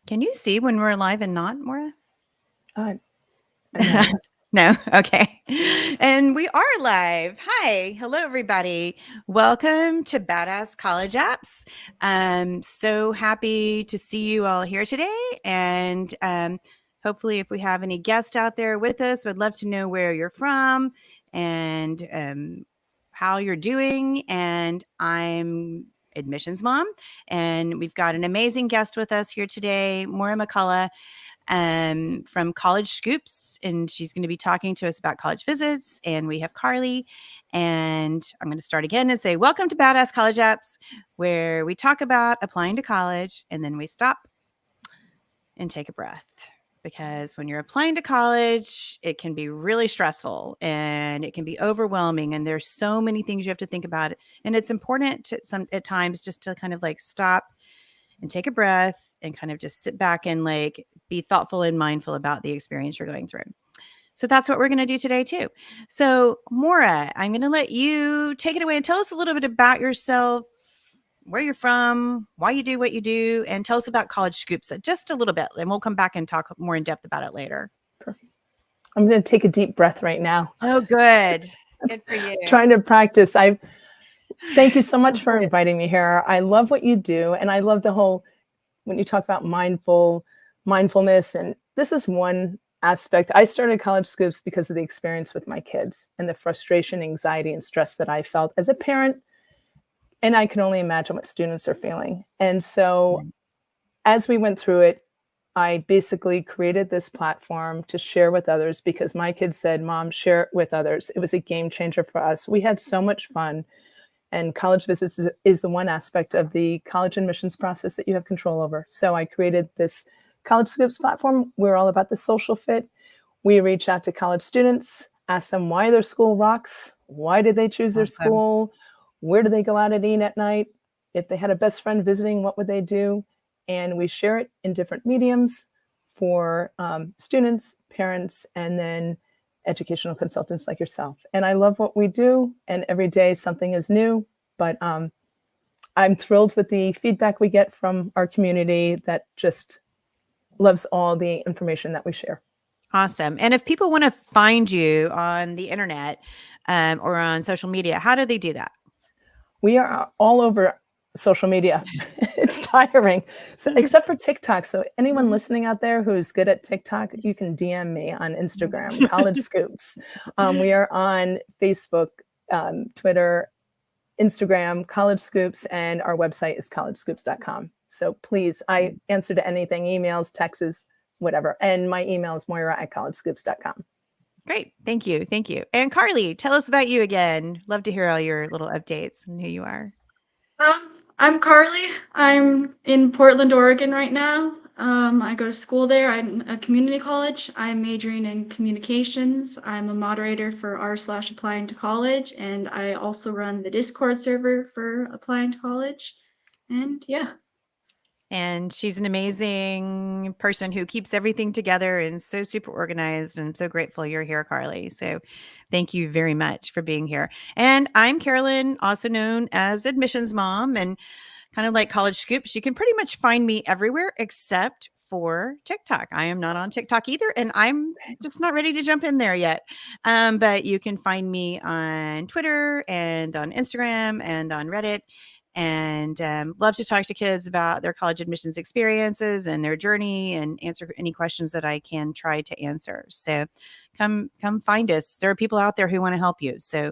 Can you see when we're live and not, Maura? Uh, no. No? Okay. And we are live. Hi. Hello, everybody. Welcome to Badass College Apps. So happy to see you all here today. And hopefully, if we have any guests out there with us, would love to know where you're from and how you're doing. And I'm admissions mom, and we've got an amazing guest with us here today, Moira McCullough from College Scoops, and she's going to be talking to us about college visits. And we have Carly, and I'm going to start again and say, welcome to Badass College Apps, where we talk about applying to college, and then we stop and take a breath. Because when you're applying to college, it can be really stressful and it can be overwhelming. And there's so many things you have to think about. And it's important to at times just to kind of like stop and take a breath and kind of just sit back and like be thoughtful and mindful about the experience you're going through. So that's what we're going to do today too. So Moira, I'm going to let you take it away and tell us a little bit about yourself, where you're from, why you do what you do, and tell us about College Scoops just a little bit. And we'll come back and talk more in depth about it later. Perfect. I'm going to take a deep breath right now. Oh, good. Good for you. Trying to practice. Thank you so much for inviting me here. I love what you do. And I love the whole, when you talk about mindfulness, and this is one aspect. I started College Scoops because of the experience with my kids and the frustration, anxiety, and stress that I felt as a parent. And I can only imagine what students are feeling. And so as we went through it, I basically created this platform to share with others because my kids said, Mom, share it with others. It was a game changer for us. We had so much fun. And college visits is the one aspect of the college admissions process that you have control over. So I created this College Scoops platform. We're all about the social fit. We reach out to college students, ask them why their school rocks. Why did they choose their school? Where do they go out and eat at night? If they had a best friend visiting, what would they do? And we share it in different mediums for students, parents, and then educational consultants like yourself. And I love what we do. And every day something is new. But I'm thrilled with the feedback we get from our community that just loves all the information that we share. Awesome. And if people want to find you on the internet or on social media, how do they do that? We are all over social media. It's tiring. So, except for TikTok. So anyone listening out there who's good at TikTok, you can DM me on Instagram, College Scoops. We are on Facebook, Twitter, Instagram, College Scoops, and our website is collegescoops.com. So please, I answer to anything, emails, texts, whatever. And my email is moira@collegescoops.com. Great. Thank you. Thank you. And Carly, tell us about you again. Love to hear all your little updates and who you are. I'm Carly. I'm in Portland, Oregon right now. I go to school there. I'm a community college. I'm majoring in communications. I'm a moderator for r/applying to college, and I also run the Discord server for applying to college. And yeah. And she's an amazing person who keeps everything together and so super organized. And I'm so grateful you're here, Carly. So thank you very much for being here. And I'm Carolyn, also known as Admissions Mom, and kind of like College Scoops. You can pretty much find me everywhere except for TikTok. I am not on TikTok either, and I'm just not ready to jump in there yet. But you can find me on Twitter and on Instagram and on Reddit. And love to talk to kids about their college admissions experiences and their journey and answer any questions that I can try to answer. So come find us. There are people out there who want to help you. So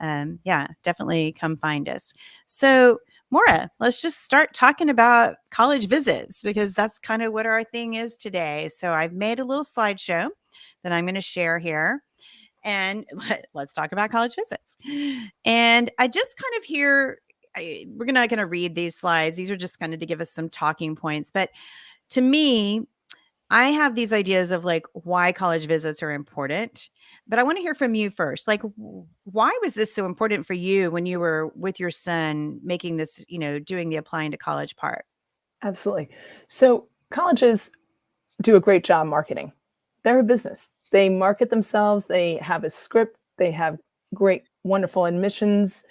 yeah, definitely come find us. So Moira, let's just start talking about college visits because that's kind of what our thing is today. So I've made a little slideshow that I'm going to share here. And let's talk about college visits. And I just kind of hear we're not going to read these slides. These are just kind of to give us some talking points. But to me, I have these ideas of like why college visits are important. But I want to hear from you first. Like, why was this so important for you when you were with your son making this, doing the applying to college part? Absolutely. So colleges do a great job marketing. They're a business. They market themselves. They have a script. They have great, wonderful admissions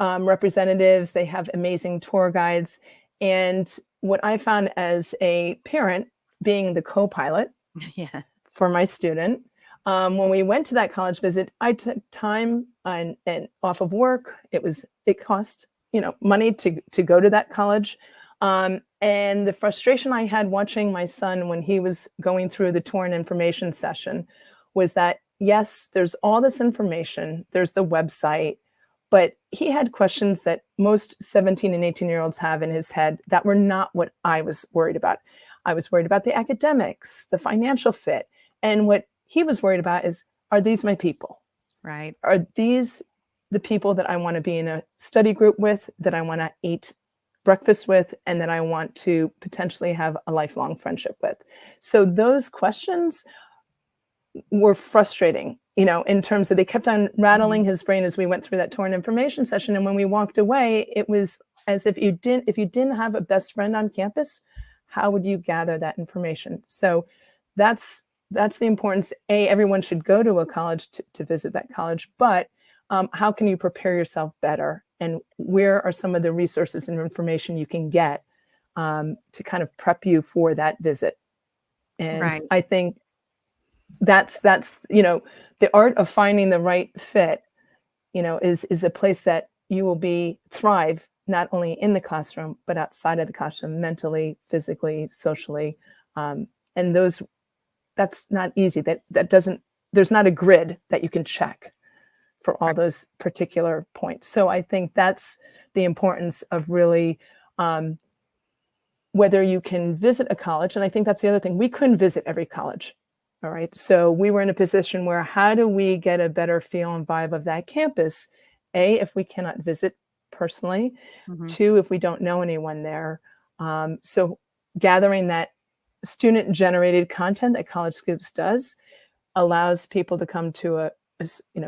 representatives. They have amazing tour guides. And what I found as a parent, being the co-pilot Yeah. for my student, when we went to that college visit, I took time and off of work. It cost money to go to that college, and the frustration I had watching my son when he was going through the tour and information session was that, yes, there's all this information, there's the website, but he had questions that most 17 and 18-year-olds have in his head that were not what I was worried about. I was worried about the academics, the financial fit. And what he was worried about is, are these my people? Right. Are these the people that I want to be in a study group with, that I want to eat breakfast with, and that I want to potentially have a lifelong friendship with? So those questions were frustrating, in terms of they kept on rattling his brain as we went through that tour and information session. And when we walked away, it was as if you didn't have a best friend on campus, how would you gather that information? So that's the importance. Everyone should go to a college to visit that college, but how can you prepare yourself better? And where are some of the resources and information you can get to kind of prep you for that visit? And Right. I think that's the art of finding the right fit, is a place that you will thrive not only in the classroom but outside of the classroom, mentally, physically, socially, and that's not easy. That doesn't There's not a grid that you can check for all those particular points. So I think that's the importance of really whether you can visit a college. And I think that's the other thing. We couldn't visit every college. All right. So we were in a position where, how do we get a better feel and vibe of that campus? If we cannot visit personally. Mm-hmm. Two, if we don't know anyone there. So gathering that student generated content that College Scoops does allows people to come to a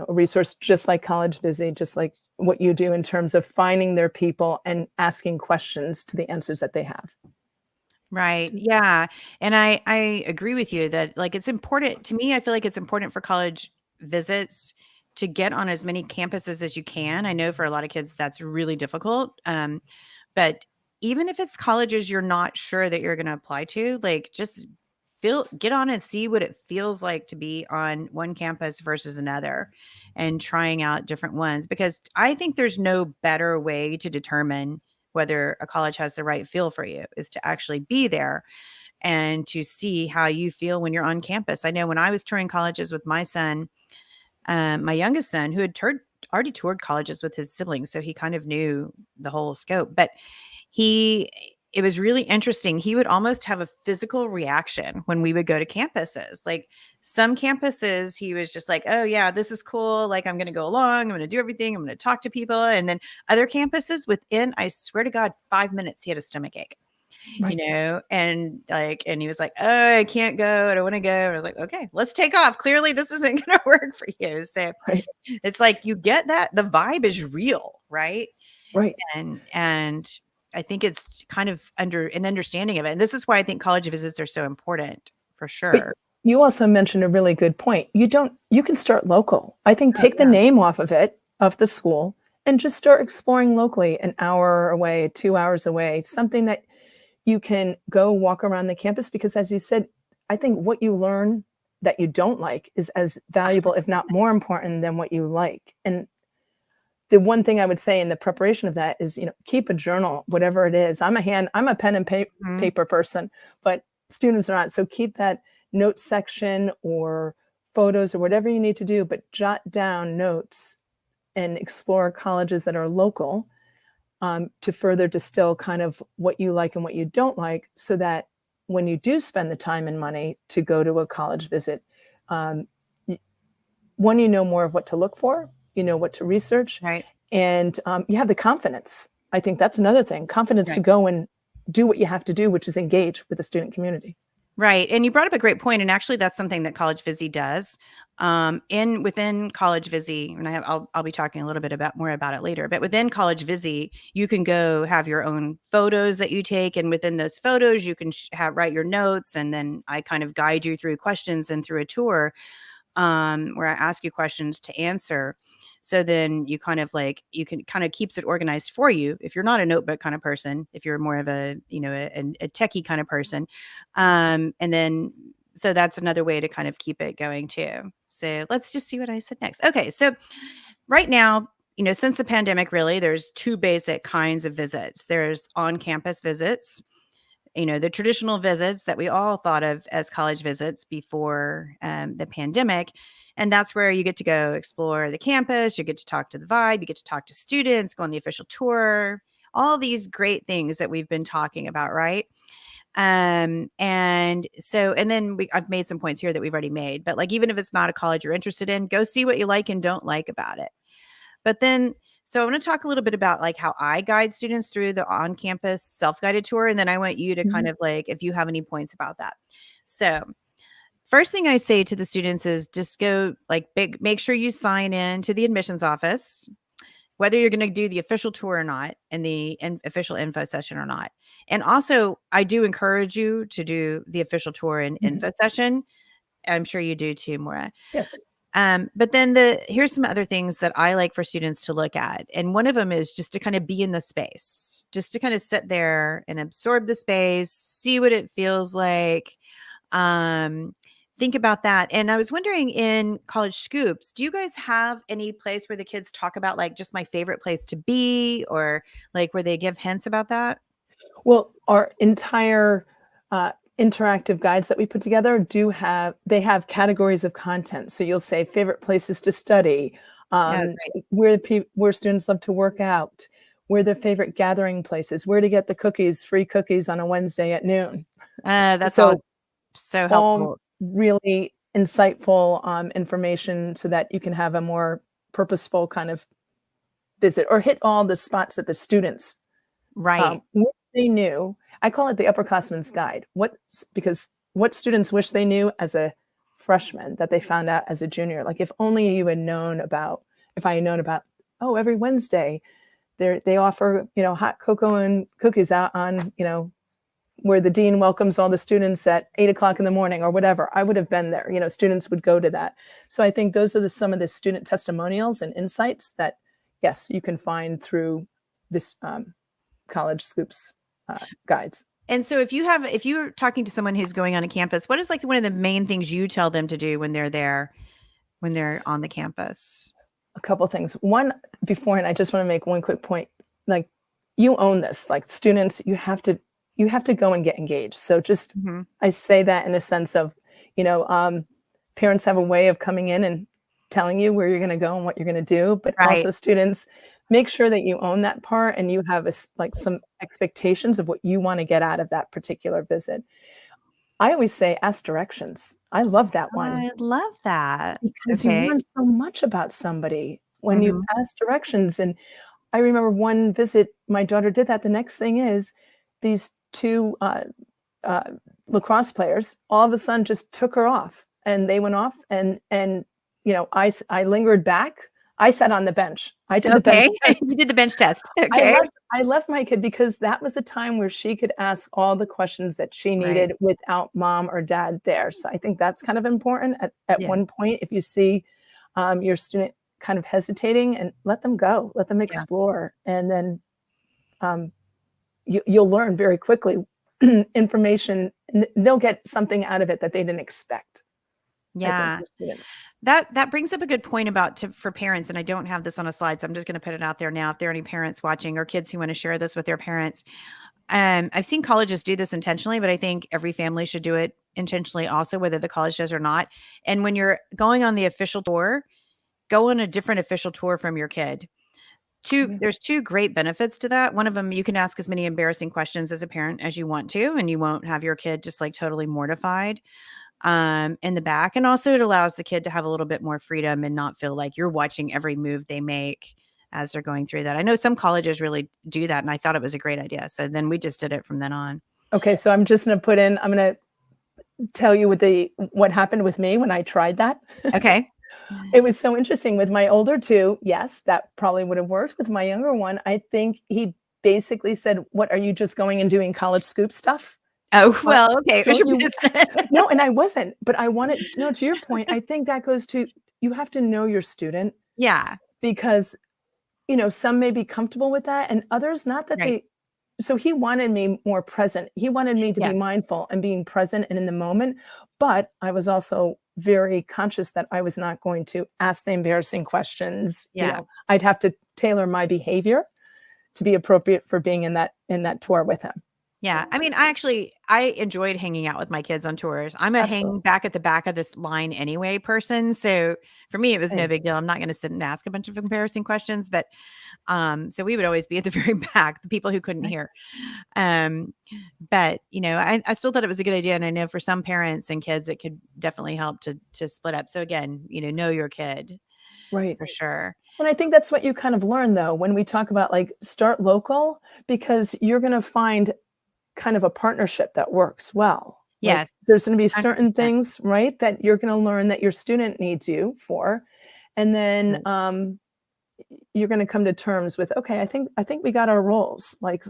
resource just like College Visit, just like what you do in terms of finding their people and asking questions to the answers that they have. Right. Yeah. And I agree with you that, like, it's important to me. I feel like it's important for college visits to get on as many campuses as you can. I know for a lot of kids that's really difficult. But even if it's colleges you're not sure that you're going to apply to, like, just get on and see what it feels like to be on one campus versus another, and trying out different ones, because I think there's no better way to determine whether a college has the right feel for you is to actually be there and to see how you feel when you're on campus. I know when I was touring colleges with my son, my youngest son, who had already toured colleges with his siblings, so he kind of knew the whole scope, but it was really interesting. He would almost have a physical reaction when we would go to campuses. Like, some campuses, he was just like, oh yeah, this is cool. Like, I'm going to go along. I'm going to do everything. I'm going to talk to people. And then other campuses, within, I swear to God, 5 minutes, he had a stomach ache, Right. and he was like, oh, I can't go. I don't want to go. And I was like, okay, let's take off. Clearly this isn't going to work for you. So Right. it's like, you get that the vibe is real. Right. Right. And I think it's kind of an understanding of it. And this is why I think college visits are so important, for But sure. you also mentioned a really good point. You can start local. I think take the Yeah. name off of the school, and just start exploring locally, an hour away, 2 hours away, something that you can go walk around the campus. Because as you said, I think what you learn that you don't like is as valuable, if not more important, than what you like. And the one thing I would say in the preparation of that is, keep a journal, whatever it is. I'm a pen and Mhm. paper person, but students are not. So keep that note section or photos or whatever you need to do, but jot down notes and explore colleges that are local, to further distill kind of what you like and what you don't like, so that when you do spend the time and money to go to a college visit, um, one, you know more of what to look for, what to research, Right. and you have the confidence. I think that's another thing, confidence to Right. go and do what you have to do, which is engage with the student community. Right. And you brought up a great point. And actually, that's something that College Visi does. Within College Visi, and I'll be talking a little bit more about it later. But within College Visi, you can go have your own photos that you take, and within those photos, you can write your notes, and then I kind of guide you through questions and through a tour, where I ask you questions to answer. So then you kind of like, you can kind of keeps it organized for you. If you're not a notebook kind of person, if you're more of a, a techie kind of person. And then, so that's another way to kind of keep it going too. So let's just see what I said next. Okay. So right now, since the pandemic, really, there's two basic kinds of visits. There's on-campus visits, the traditional visits that we all thought of as college visits before the pandemic. And that's where you get to go explore the campus. You get to talk to the vibe. You get to talk to students, go on the official tour, all these great things that we've been talking about, right? And then I've made some points here that we've already made, but like, even if it's not a college you're interested in, go see what you like and don't like about it. But then, so I want to talk a little bit about like how I guide students through the on-campus self-guided tour. And then I want you to kind of like, if you have any points about that. So first thing I say to the students is just go like make sure you sign in to the admissions office, whether you're going to do the official tour or not, and the official info session or not. And also I do encourage you to do the official tour and info session. I'm sure you do too, Moira. Yes. But then here's some other things that I like for students to look at. And one of them is just to kind of be in the space, just to kind of sit there and absorb the space, see what it feels like. Think about that. And I was wondering, in College Scoops, do you guys have any place where the kids talk about like just my favorite place to be, or like where they give hints about that? Well, our entire interactive guides that we put together they have categories of content. So you'll say favorite places to study, where students love to work out, where their favorite gathering places, where to get the free cookies on a Wednesday at noon. That's so helpful. Really insightful information so that you can have a more purposeful kind of visit, or hit all the spots that the students what they knew. I call it the upperclassman's guide. Because what students wish they knew as a freshman that they found out as a junior. Like, if only you had known about, oh, every Wednesday they offer, hot cocoa and cookies out on, where the dean welcomes all the students at 8:00 in the morning or whatever. I would have been there. Students would go to that. So I think those are some of the student testimonials and insights that, yes, you can find through this College Scoops guides. And so if you're talking to someone who's going on a campus, what is like one of the main things you tell them to do when they're there, when they're on the campus? A couple things. One, beforehand, I just want to make one quick point. Like, you own this. Like, students, you have to go and get engaged. So just, I say that in a sense of, parents have a way of coming in and telling you where you're going to go and what you're going to do, but also students, make sure that you own that part and you have some expectations of what you want to get out of that particular visit. I always say, ask directions. I love that one. I love that. Because you learn so much about somebody when you ask directions. And I remember one visit, my daughter did that. The next thing is, these two lacrosse players all of a sudden just took her off, and they went off, and I lingered back. I sat on the bench. I did the bench test. You did the bench test. Okay. I left my kid because that was the time where she could ask all the questions that she needed without mom or dad there. So I think that's kind of important at one point. If you see your student kind of hesitating, and let them go, let them explore. And then you'll learn very quickly information. They'll get something out of it that they didn't expect. Yeah. That brings up a good point for parents. And I don't have this on a slide, so I'm just going to put it out there now. If there are any parents watching or kids who want to share this with their parents, I've seen colleges do this intentionally, but I think every family should do it intentionally also, whether the college does or not. And when you're going on the official tour, go on a different official tour from your kid. There's two great benefits to that. One of them, you can ask as many embarrassing questions as a parent as you want to, and you won't have your kid just like totally mortified in the back. And also it allows the kid to have a little bit more freedom and not feel like you're watching every move they make as they're going through that. I know some colleges really do that, and I thought it was a great idea. So then we just did it from then on. Okay. So I'm going to tell you what happened with me when I tried that. Okay. It was so interesting with my older two. Yes, that probably would have worked. With my younger one, I think he basically said, "What, are you just going and doing College Scoop stuff?" Oh, well, okay. No, and I wasn't, but I wanted, to your point, I think that goes to, you have to know your student. Yeah. because, some may be comfortable with that and others not that Right. they. So he wanted me more present. He wanted me to be Yes. mindful and being present and in the moment. But I was also very conscious that I was not going to ask the embarrassing questions. Yeah. I'd have to tailor my behavior to be appropriate for being in that tour with him. Yeah. I mean, I enjoyed hanging out with my kids on tours. I'm a hang Absolutely. back at the back of this line anyway person. So for me, it was no Same. big deal. I'm not going to sit and ask a bunch of embarrassing questions, but so we would always be at the very back, the people who couldn't Right. hear. Um, but I still thought it was a good idea. And I know for some parents and kids, it could definitely help to split up. So again, know your kid Right. for sure. And I think that's what you kind of learn though when we talk about like start local, because you're going to find kind of a partnership that works well. Like Yes. there's going to be certain 100%. things, right, that you're going to learn that your student needs you for. And then Right. you're going to come to terms with, okay, I think we got our roles. Like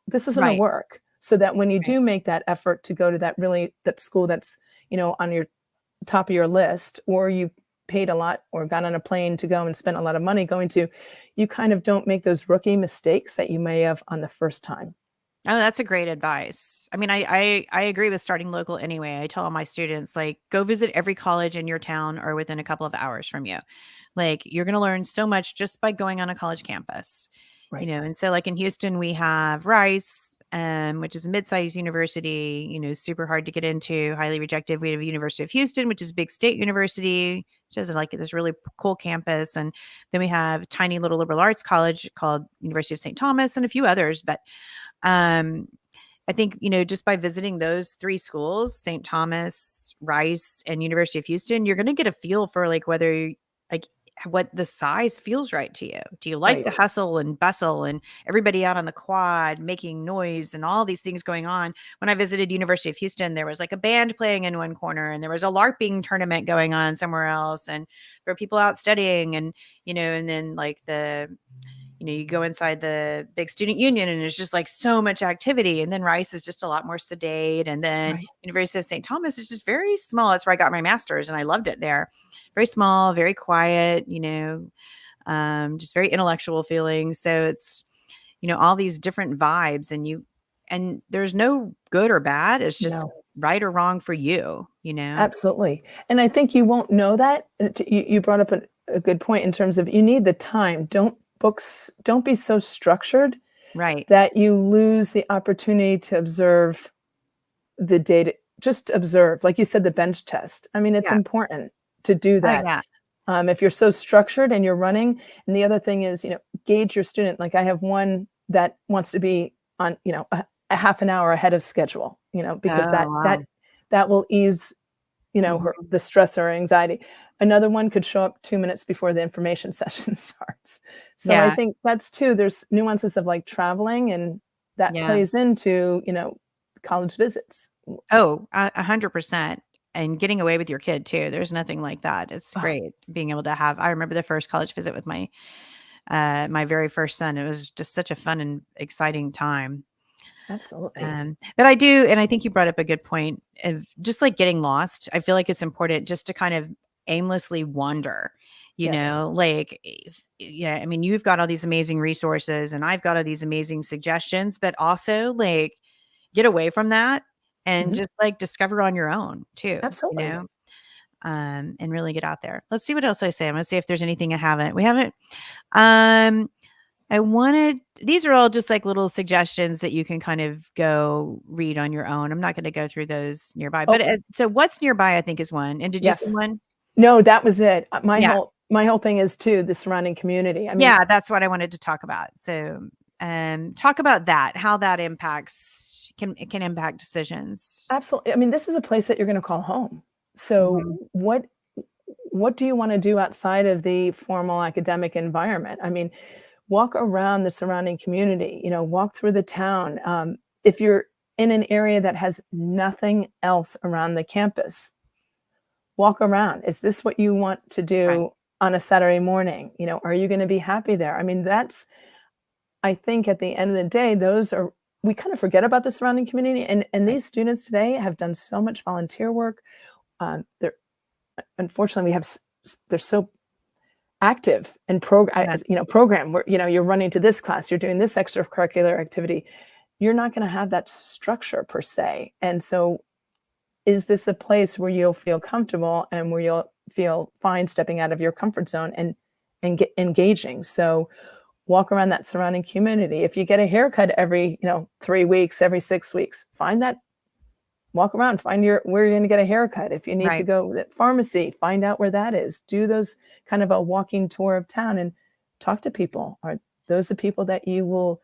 this is going to Right. work. So that when you Right. do make that effort to go to that school that's, on your top of your list, or you paid a lot or got on a plane to go and spent a lot of money going to, you kind of don't make those rookie mistakes that you may have on the first time. Oh, that's a great advice. I mean, I agree with starting local anyway. I tell all my students, like, go visit every college in your town or within a couple of hours from you. Like, you're going to learn so much just by going on a college campus, Right. and so like in Houston, we have Rice, which is a mid-sized university, super hard to get into, highly rejected. We have University of Houston, which is a big state university, which has like this really cool campus. And then we have a tiny little liberal arts college called University of St. Thomas and a few others. But um, I think, just by visiting those three schools, St. Thomas, Rice, and University of Houston, you're going to get a feel for like like what the size feels right to you. Do you like Right. the hustle and bustle and everybody out on the quad making noise and all these things going on? When I visited University of Houston, there was like a band playing in one corner and there was a LARPing tournament going on somewhere else. And there were people out studying and, and then like you go inside the big student union and there's just like so much activity. And then Rice is just a lot more sedate. And then Right. University of St. Thomas is just very small. That's where I got my master's and I loved it there. Very small, very quiet, just very intellectual feeling. So it's, all these different vibes and there's no good or bad. It's just No. right or wrong for you. Absolutely. And I think you won't know that. You brought up a good point in terms of you need the time. Don't be so structured Right. that you lose the opportunity to observe the data. Just observe, like you said, the bench test. I mean, it's Yeah. important to do Oh, that. yeah. If you're so structured and you're running, and the other thing is, gauge your student. Like I have one that wants to be on, a half an hour ahead of schedule, because Oh, wow. that will ease, Mhm. the stress or anxiety. Another one could show up 2 minutes before the information session starts. So I Yeah. think that's too, there's nuances of like traveling, and that Yeah. plays into, college visits. Oh, 100%. And getting away with your kid too. There's nothing like that. It's Oh, great being able to have. I remember the first college visit with my very first son. It was just such a fun and exciting time. absolutely. But I do, and I think you brought up a good point of just like getting lost. I feel like it's important just to kind of aimlessly wander, Yes. like, yeah, I mean, you've got all these amazing resources and I've got all these amazing suggestions, but also like get away from that and Mhm. just like discover on your own too, Absolutely. and really get out there. Let's see what else I say. I'm going to see if there's anything we haven't, um, these are all just like little suggestions that you can kind of go read on your own. I'm not going to go through those nearby, but Okay. so what's nearby, I think is one. And did you say Yes. one? No, that was it. Yeah. My whole thing is too the surrounding community. I mean, Yeah. That's what I wanted to talk about. So, talk about that, how that can impact decisions. absolutely. I mean, this is a place that you're going to call home. So Mhm. what do you want to do outside of the formal academic environment? I mean, walk around the surrounding community, walk through the town. If you're in an area that has nothing else around the campus, walk around. Is this what you want to Right. do on a Saturday morning? Are you going to be happy there? I mean, I think at the end of the day, we kind of forget about the surrounding community. And Right. these students today have done so much volunteer work. They're unfortunately, they're so active and Yes. program where, you're running to this class, you're doing this extracurricular activity. You're not going to have that structure per se. And so is this a place where you'll feel comfortable and where you'll feel fine stepping out of your comfort zone and get engaging? So walk around that surrounding community. If you get a haircut every, 3 weeks, every 6 weeks, find that, walk around, find where you're going to get a haircut. If you need to Right. go to the pharmacy, find out where that is. Do those kind of a walking tour of town and talk to people. Are those the people that you will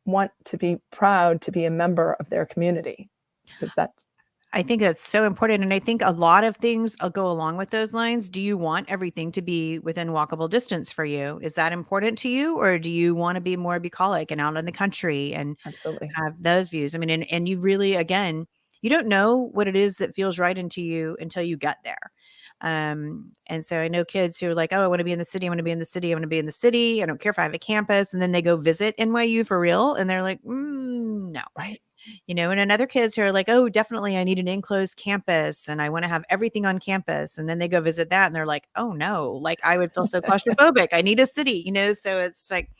want to be proud to be a member of their community? Because that's I think that's so important. And I think a lot of things go along with those lines. Do you want everything to be within walkable distance for you? Is that important to you? Or do you want to be more bucolic and out in the country and absolutely have those views? I mean, and you really, again, you don't know what it is that feels right into you until you get there. And so I know kids who are like, oh, I want to be in the city. I want to be in the city. I want to be in the city. I don't care if I have a campus. And then they go visit NYU for real. And they're like, no. right. And other kids who are like, oh, definitely I need an enclosed campus and I want to have everything on campus. And then they go visit that and they're like, oh no, like I would feel so claustrophobic. I need a city, so it's like,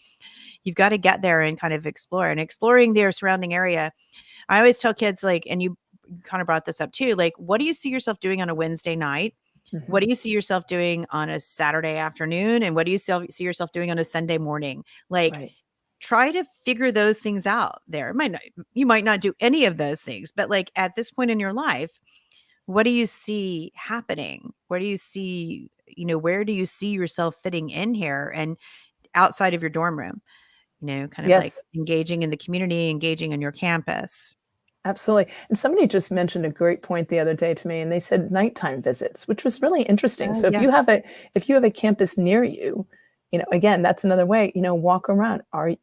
you've got to get there and kind of explore and exploring their surrounding area. I always tell kids like, and you kind of brought this up too, like, what do you see yourself doing on a Wednesday night? What do you see yourself doing on a Saturday afternoon? And what do you see yourself doing on a Sunday morning? Like, Right. try to figure those things out there. You might not do any of those things, but like at this point in your life, what do you see happening? Where do you see, where do you see yourself fitting in here and outside of your dorm room? Kind of like Yes, engaging in the community, engaging in your campus. absolutely. And somebody just mentioned a great point the other day to me, and they said nighttime visits, which was really interesting. Oh, So yeah. if you have a campus near you, again, that's another way, walk around. Are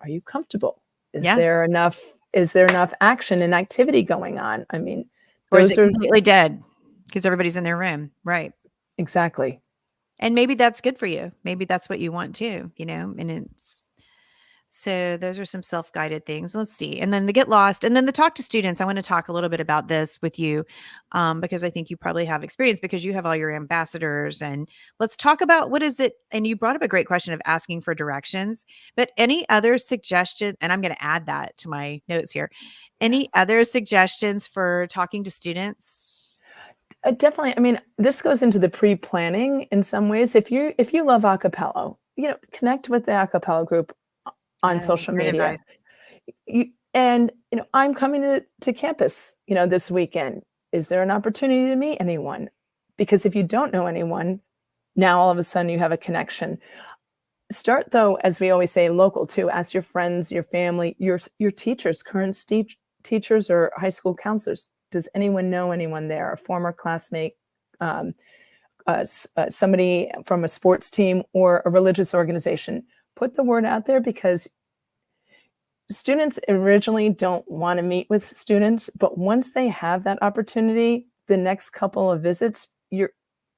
you comfortable? Is Yeah. there enough action and activity going on? I mean, Or is those it are completely dead because everybody's in their room? Right. exactly. And maybe that's good for you. Maybe that's what you want too, and so those are some self-guided things. Let's see. And then the get lost and then the talk to students. I want to talk a little bit about this with you because I think you probably have experience because you have all your ambassadors. And let's talk about what is it. And you brought up a great question of asking for directions, but any other suggestion, and I'm going to add that to my notes here. Yeah. Any other suggestions for talking to students? Definitely. I mean, this goes into the pre-planning in some ways. If you love acapella, connect with the acapella group on social Great media. advice. I'm coming to campus, this weekend. Is there an opportunity to meet anyone? Because if you don't know anyone, now all of a sudden you have a connection. Start though, as we always say, local too. Ask your friends, your family, your teachers, current teachers or high school counselors. Does anyone know anyone there? A former classmate, somebody from a sports team or a religious organization. Put the word out there because students originally don't want to meet with students, but once they have that opportunity, the next couple of visits, you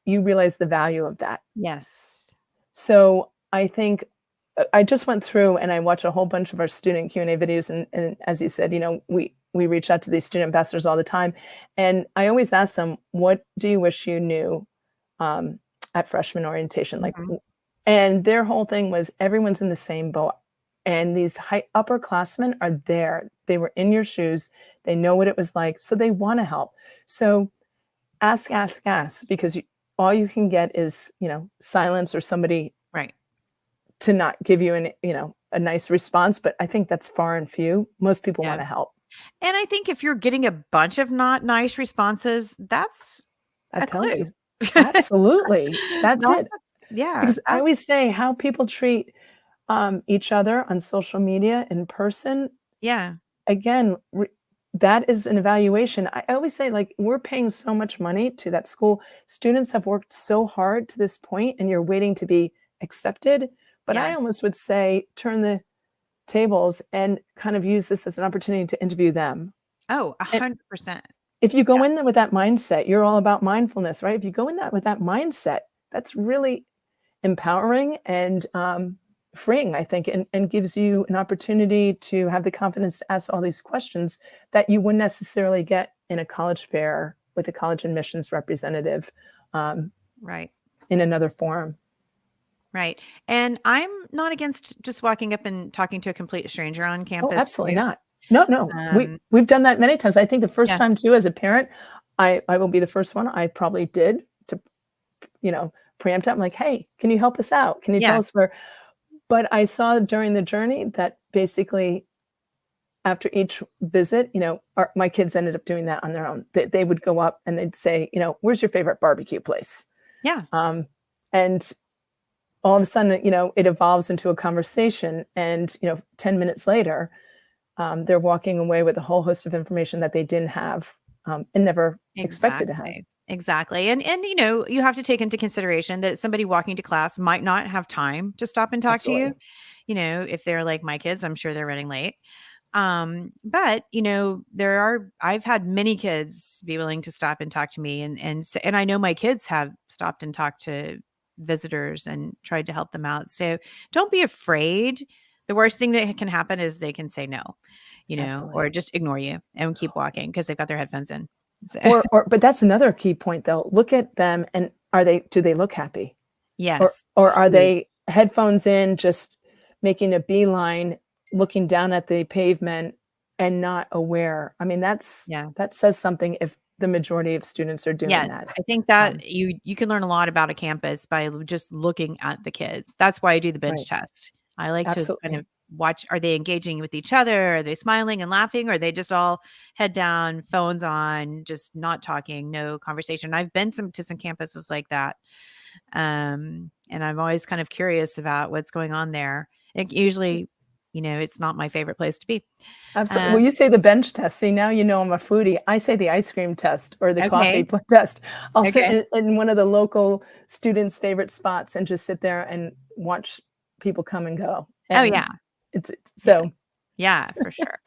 realize the value of that. Yes. So I think I just went through and I watched a whole bunch of our student Q&A videos. And as you said, we reach out to these student ambassadors all the time. And I always ask them, what do you wish you knew at freshman orientation? Mhm. And their whole thing was everyone's in the same boat. And these upperclassmen are there. They were in your shoes. They know what it was like. So they want to help. So ask, because all you can get is, silence or somebody Right. to not give you a nice response. But I think that's far and few. Most people Yeah. want to help. And I think if you're getting a bunch of not nice responses, that's That a tells clue. you. Absolutely. That's Not it. yeah, Because I always say how people treat each other on social media in person, yeah, again, that is an evaluation. I always say, like, we're paying so much money to that school. Students have worked so hard to this point, and you're waiting to be accepted. But yeah. I almost would say turn the tables and kind of use this as an opportunity to interview them. Oh, And 100%. if you go Yeah, in there with that mindset, you're all about mindfulness, right? If you go in that with that mindset, that's really empowering and freeing, I think, and gives you an opportunity to have the confidence to ask all these questions that you wouldn't necessarily get in a college fair with a college admissions representative right. in another forum. Right. And I'm not against just walking up and talking to a complete stranger on Oh, campus absolutely too. not. No, no. Um, We've done that many times. I think the first yeah. time too, as a parent, I will be the first one. I probably did to, preempt it. I'm like, hey, can you help us out? Can you tell Yeah. us where? But I saw during the journey that basically after each visit, my kids ended up doing that on their own. They would go up and they'd say, where's your favorite barbecue place? Yeah. And all of a sudden, it evolves into a conversation. And, 10 minutes later, they're walking away with a whole host of information that they didn't have and never expected to have. Exactly. Exactly. And you have to take into consideration that somebody walking to class might not have time to stop and talk to you. Absolutely. If they're like my kids, I'm sure they're running late. But I've had many kids be willing to stop and talk to me, and I know my kids have stopped and talked to visitors and tried to help them out. So don't be afraid. The worst thing that can happen is they can say no, Absolutely. or just ignore you and keep walking because they've got their headphones in. So, But that's another key point though. Look at them and do they look happy? Or yes, are huge. they headphones in, just making a beeline, looking down at the pavement and not aware? I mean, Yeah. that says something if the majority of students are doing Yes, that. I think Um, that you can learn a lot about a campus by just looking at the kids. That's why I do the bench right. test. I like to kind Absolutely. of watch, are they engaging with each other? Are they smiling and laughing? Or are they just all head down, phones on, just not talking, no conversation? I've been to some campuses like that. And I'm always kind of curious about what's going on there. It usually, it's not my favorite place to be. Absolutely. Well, Um, you say the bench test. See, now you know I'm a foodie. I say the ice cream test or the coffee okay. test. I'll sit Okay. in one of the local students' favorite spots and just sit there and watch people come and go. Oh And yeah. Yeah. so Yeah, for sure.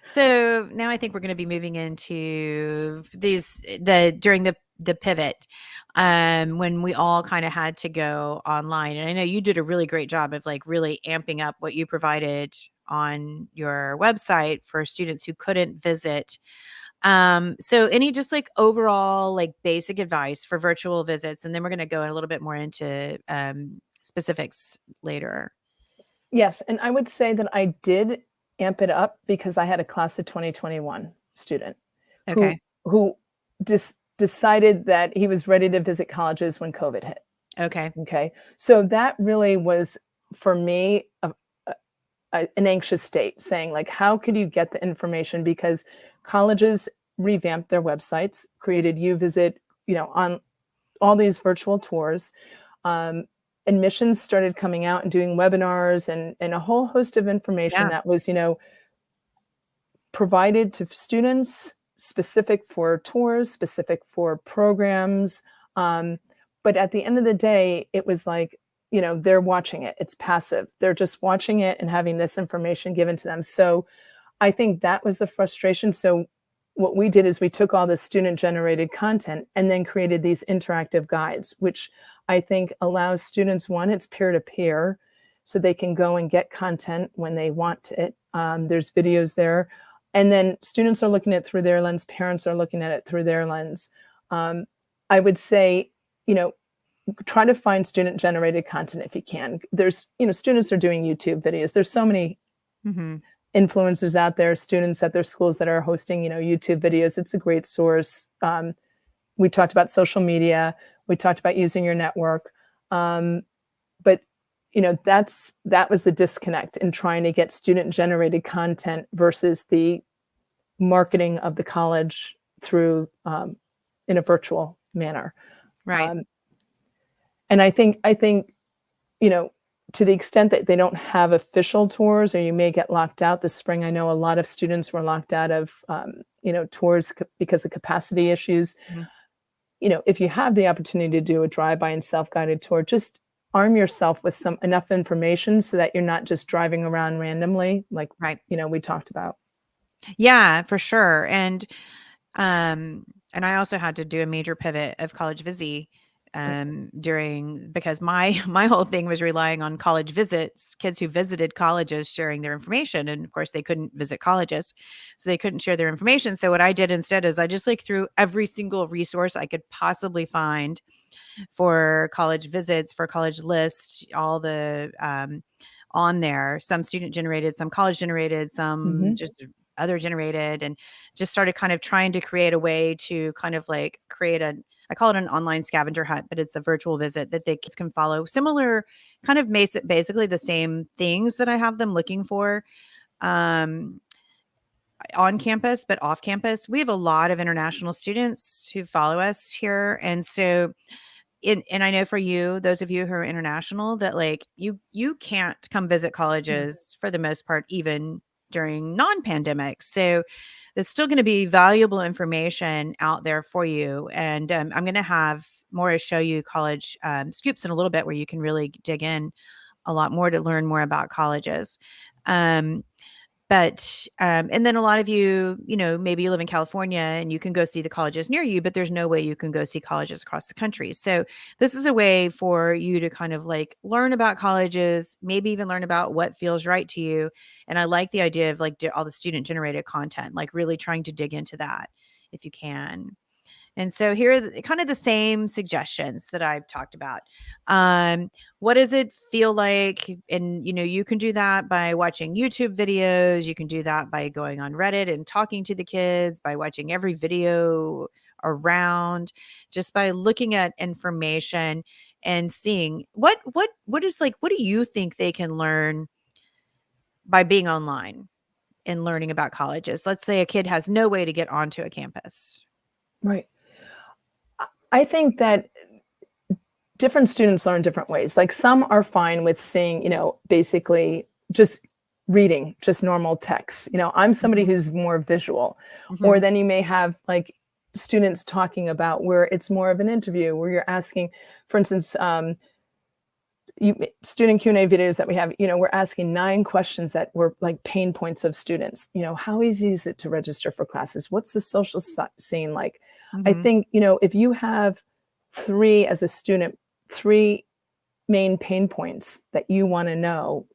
So now I think we're going to be moving into during the pivot, when we all kind of had to go online. And I know you did a really great job of like really amping up what you provided on your website for students who couldn't visit. So any just like overall like basic advice for virtual visits, and then we're going to go a little bit more into specifics later. yes, and I would say that I did amp it up because I had a class of 2021 student who Okay. who decided that he was ready to visit colleges when COVID hit. Okay. Okay, so that really was for me an anxious state, saying like, how could you get the information? Because colleges revamped their websites, created UVisit, on all these virtual tours. Um, Admissions started coming out and doing webinars and a whole host of information Yeah. that was, provided to students, specific for tours, specific for programs. But at the end of the day, it was like, they're watching it. It's passive. They're just watching it and having this information given to them. So I think that was the frustration. So what we did is we took all the student generated content and then created these interactive guides, which I think allows students, one, it's peer to peer, so they can go and get content when they want it. There's videos there. And then students are looking at it through their lens, parents are looking at it through their lens. I would say, try to find student generated content if you can. There's, students are doing YouTube videos. There's so many Hmm. influencers out there, students at their schools that are hosting, YouTube videos. It's a great source. We talked about social media. We talked about using your network. But that was the disconnect in trying to get student generated content versus the marketing of the college through in a virtual manner. Right. Um, and I think, you know, to the extent that they don't have official tours, or you may get locked out this spring. I know a lot of students were locked out of, tours because of capacity issues. Mhm. If you have the opportunity to do a drive-by and self-guided tour, just arm yourself with enough information so that you're not just driving around randomly, like, Right. we talked about. Yeah, for sure. And I also had to do a major pivot of college Visi because my whole thing was relying on college visits, kids who visited colleges sharing their information, and of course they couldn't visit colleges, so they couldn't share their information. So what I did instead is I just like threw every single resource I could possibly find for college visits, for college lists, all the on there, some student generated, some college generated, some just other generated, and just started kind of trying to create a way to kind of like create I call it an online scavenger hunt, but it's a virtual visit that the kids can follow. Similar, kind of basically the same things that I have them looking for um, on campus, but off campus. We have a lot of international students who follow us here. And so and I know for you, those of you who are international, that like you can't come visit colleges for the most part, even during non-pandemic. So there's still going to be valuable information out there for you. And I'm going to have Moira show you college scoops in a little bit, where you can really dig in a lot more to learn more about colleges. And then a lot of you, maybe you live in California and you can go see the colleges near you, but there's no way you can go see colleges across the country. So this is a way for you to kind of like learn about colleges, maybe even learn about what feels right to you. And I like the idea of like all the student generated content, like really trying to dig into that if you can. And so here are kind of the same suggestions that I've talked about. What does it feel like? And, you can do that by watching YouTube videos. You can do that by going on Reddit and talking to the kids, by watching every video around, just by looking at information and seeing what is like, what do you think they can learn by being online and learning about colleges? Let's say a kid has no way to get onto a campus. Right. I think that different students learn different ways. Like some are fine with seeing, basically just reading, just normal text. I'm somebody who's more visual. Or then you may have like students talking about where it's more of an interview, where you're asking, for instance, student Q&A videos that we have, we're asking 9 questions that were like pain points of students. How easy is it to register for classes? What's the social scene like? I think, if you have 3 as a student, 3 main pain points that you want to know,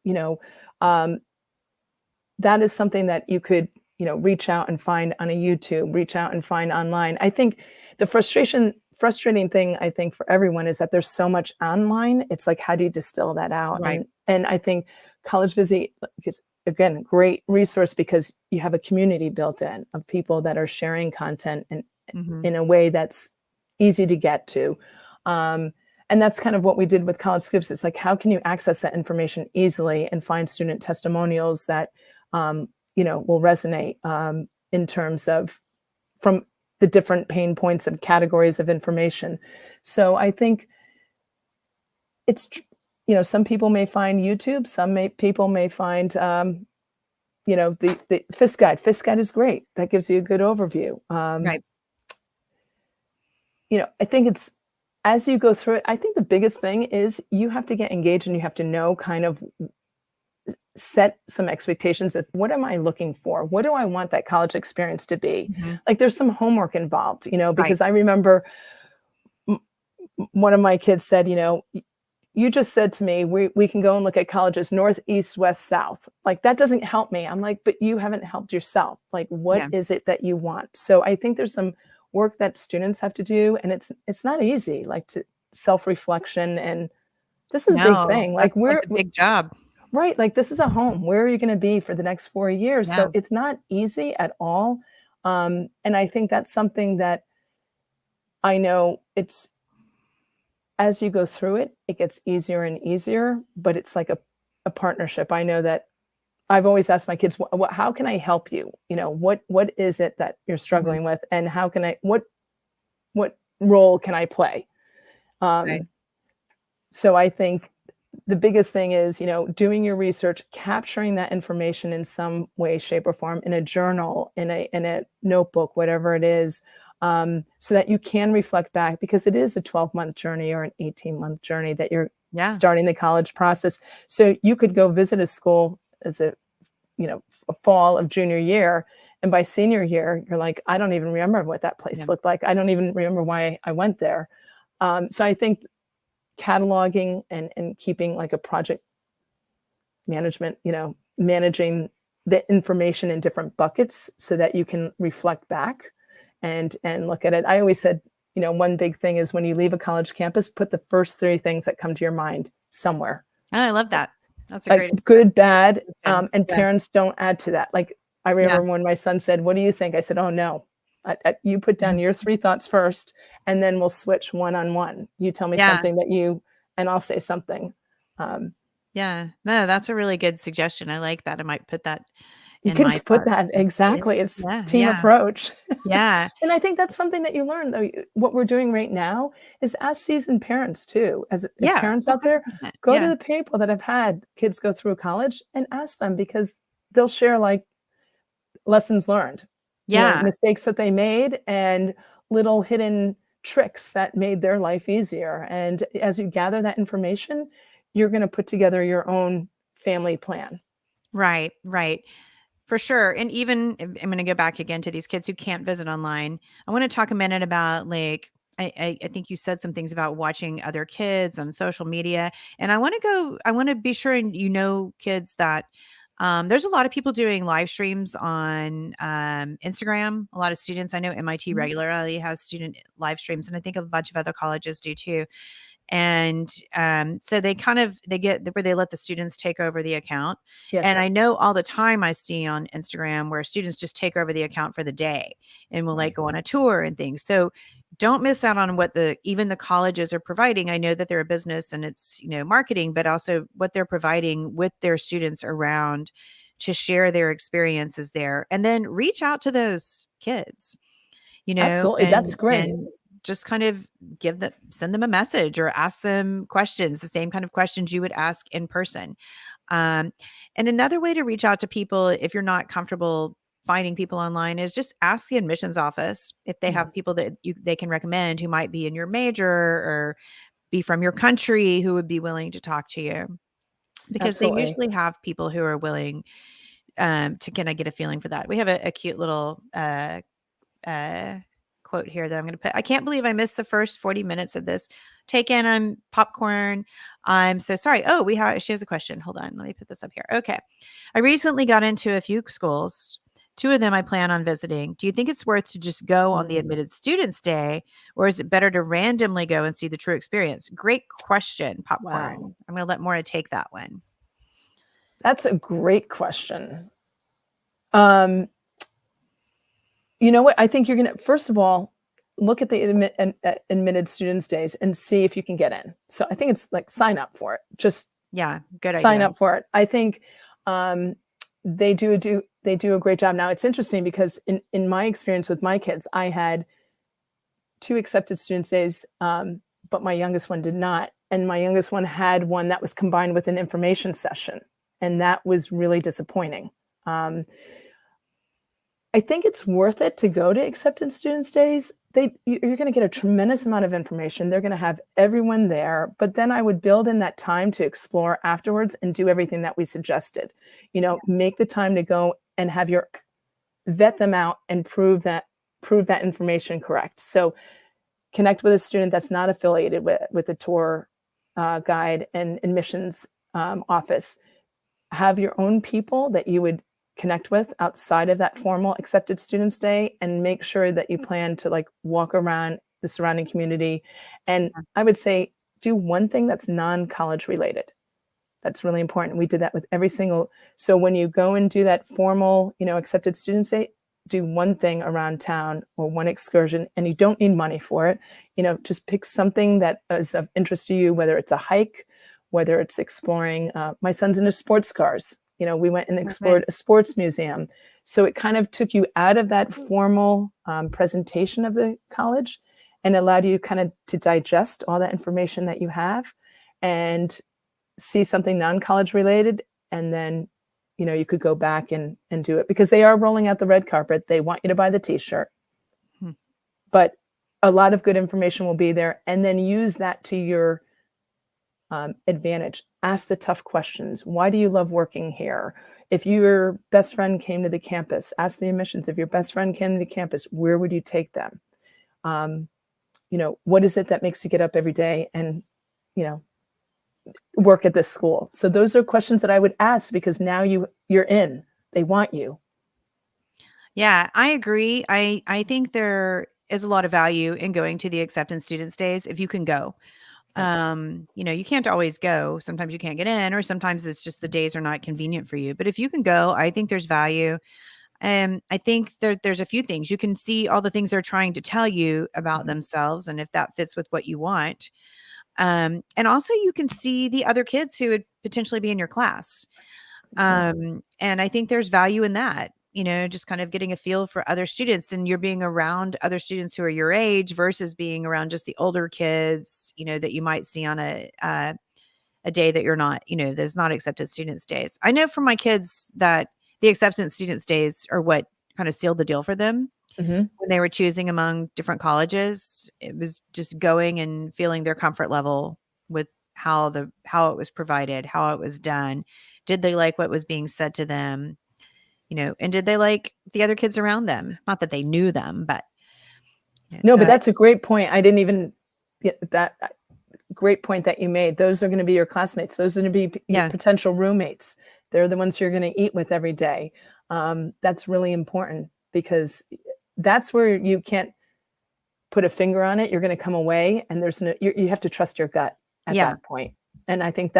that is something that you could, reach out and find on a YouTube, reach out and find online. I think the frustrating thing, I think, for everyone is that there's so much online. It's like, how do you distill that out? Right. And I think College Visit is, again, great resource because you have a community built in of people that are sharing content and in a way that's easy to get to. And that's kind of what we did with College Scoops. It's like, how can you access that information easily and find student testimonials that, will resonate in terms of from the different pain points and categories of information. So I think it's, some people may find YouTube, people may find, the FISC Guide. FISC Guide is great. That gives you a good overview. Right. I think it's, as you go through it, I think the biggest thing is you have to get engaged and you have to know, kind of set some expectations of what am I looking for? What do I want that college experience to be? Like there's some homework involved, because I remember one of my kids said, you just said to me, we can go and look at colleges, north, east, west, south. Like that doesn't help me. I'm like, but you haven't helped yourself. Like, what is it that you want? So I think there's some work that students have to do, and it's not easy, like to self-reflection, and this is a big thing. Like we're a big job, right? Like this is a home. Where are you going to be for the next 4 years? So it's not easy at all. And I think that's something that I know it's, as you go through it, it gets easier and easier, but it's like a partnership. I know that I've always asked my kids, how can I help you? What is it that you're struggling with, and how can what role can I play? So I think the biggest thing is, doing your research, capturing that information in some way, shape, or form, in a journal, in a notebook, whatever it is, so that you can reflect back, because it is a 12-month journey or an 18-month journey that you're starting the college process. So you could go visit a school as a fall of junior year, and by senior year, you're like, I don't even remember what that place looked like. I don't even remember why I went there. So I think cataloging and keeping like a project management, managing the information in different buckets so that you can reflect back and look at it. I always said, one big thing is when you leave a college campus, put the first 3 things that come to your mind somewhere. Oh, I love that. That's a Like great good, bad, good. and Yeah. parents don't add to that. Like I remember when my son said, "What do you think?" I said, "Oh no, you put down your 3 thoughts first, and then we'll switch one-on-one. You tell me Yeah. something and I'll say something." Yeah. No, that's a really good suggestion. I like that. I might put that You in can my put part. that exactly. It's Yeah. team Yeah. approach. Yeah. And I think that's something that you learn, though. What we're doing right now is ask seasoned parents too. As if Yeah. parents out there, 100%. go to Yeah. the people that have had kids go through college and ask them because they'll share like lessons learned, Yeah. mistakes that they made and little hidden tricks that made their life easier. And as you gather that information, you're going to put together your own family plan. Right. Right. For sure. And even I'm going to go back again to these kids who can't visit online. I want to talk a minute about like, I think you said some things about watching other kids on social media. And I want to be sure and kids that there's a lot of people doing live streams on Instagram. A lot of students, I know MIT Mhm. regularly has student live streams, and I think a bunch of other colleges do too. And so they get where they let the students take over the account. And Yes. I know all the time I see on Instagram where students just take over the account for the day and will like go on a tour and things. So don't miss out on what even the colleges are providing. I know that they're a business and it's marketing, but also what they're providing with their students around to share their experiences there, and then reach out to those kids, Absolutely. That's and great. just kind of send them a message or ask them questions, the same kind of questions you would ask in person. Um, and another way to reach out to people if you're not comfortable finding people online is just ask the admissions office if they have people that they can recommend who might be in your major or be from your country who would be willing to talk to you, because they Absolutely. usually have people who are willing to kind of get a feeling for that. We have a cute little uh, quote here that I'm going to put. I can't believe I missed the first 40 minutes of this. Take in on popcorn. I'm so sorry. Oh, she has a question. Hold on. Let me put this up here. Okay. I recently got into a few schools. 2 of them I plan on visiting. Do you think it's worth to just go on the admitted students day, or is it better to randomly go and see the true experience? Great question, popcorn. Wow. I'm going to let Moira take that one. That's a great question. Um, you know what? I think you're going to, first of all, look at the admitted students days and see if you can get in. So I think it's like sign up for it. Just Yeah, good sign idea. up for it. I think they do a great job. Now it's interesting because in my experience with my kids, I had 2 accepted students days, but my youngest one did not. And my youngest one had one that was combined with an information session. And that was really disappointing. I think it's worth it to go to acceptance students days. You're going to get a tremendous amount of information. They're going to have everyone there, but then I would build in that time to explore afterwards and do everything that we suggested. Make the time to go and have vet them out and prove that information correct. So connect with a student that's not affiliated with the tour guide and admissions office. Have your own people that you would connect with outside of that formal accepted students day, and make sure that you plan to like walk around the surrounding community. And I would say do one thing that's non-college related. That's really important. We did that with every single. So when you go and do that formal, accepted students day, do one thing around town or one excursion, and you don't need money for it. Just pick something that is of interest to you, whether it's a hike, whether it's exploring. My son's into sports cars. We went and explored a sports museum. So it kind of took you out of that formal presentation of the college and allowed you kind of to digest all that information that you have and see something non-college related. And then, you could go back and do it, because they are rolling out the red carpet. They want you to buy the t-shirt, but a lot of good information will be there. And then use that to your advantage. Ask the tough questions. Why do you love working here? If your best friend came to the campus, ask the admissions. If your best friend came to the campus, where would you take them? what is it that makes you get up every day and, you know, work at this school? So those are questions that I would ask, because now you're in, they want you. Yeah, I agree. I think there is a lot of value in going to the acceptance students days if you can go. Right. You can't always go. Sometimes you can't get in, or sometimes it's just the days are not convenient for you. But if you can go, I think there's value. I think there's a few things. You can see all the things they're trying to tell you about themselves, and if that fits with what you want. And also you can see the other kids who would potentially be in your class. And I think there's value in that, just kind of getting a feel for other students, and you're being around other students who are your age versus being around just the older kids, that you might see on a day that you're not, there's not accepted students days. I know from my kids that the acceptance students days are what kind of sealed the deal for them Mm-hmm. when they were choosing among different colleges. It was just going and feeling their comfort level with how it was provided, how it was done. Did they like what was being said to them? And did they like the other kids around them? Not that they knew them, but No, but so that's a great point. I didn't even get that. Great point that you made. Those are going to be your classmates. Those are going to be your yeah, potential roommates. They're the ones you're going to eat with every day. That's really important, because that's where you can't put a finger on it. You're going to come away, and you have to trust your gut at yeah. that point. And I think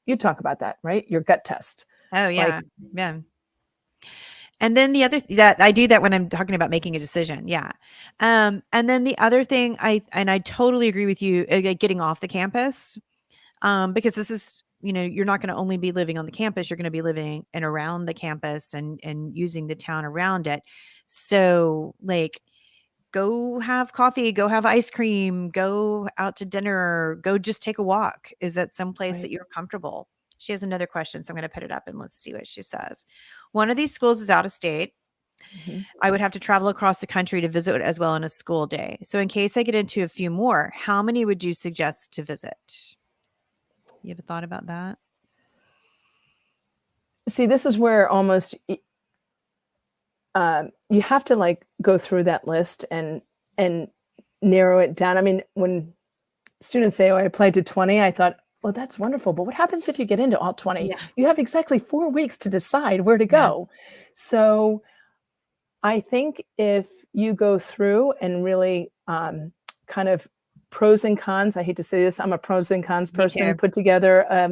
you talk about that, right? Your gut test. Oh Like, yeah, yeah. And then the other that I do that when I'm talking about making a decision. Yeah. And then the other thing I totally agree with you, getting off the campus. Because this is, you're not going to only be living on the campus, you're going to be living and around the campus and using the town around it. So like, go have coffee, go have ice cream, go out to dinner, go just take a walk. Is that someplace that right. you're comfortable? She has another question, so I'm going to put it up and let's see what she says. One of these schools is out of state. Mhm. I would have to travel across the country to visit as well in a school day. So in case I get into a few more, how many would you suggest to visit? You ever thought about that? See, this is where almost you have to like go through that list and narrow it down. I mean, when students say, "Oh, I applied to 20," I thought, "Well, that's wonderful, but what happens if you get into all 20? Yeah. You have exactly 4 weeks to decide where to Yeah. go." So I think if you go through and really kind of pros and cons, I hate to say this, I'm a pros and cons Me person, too. put together a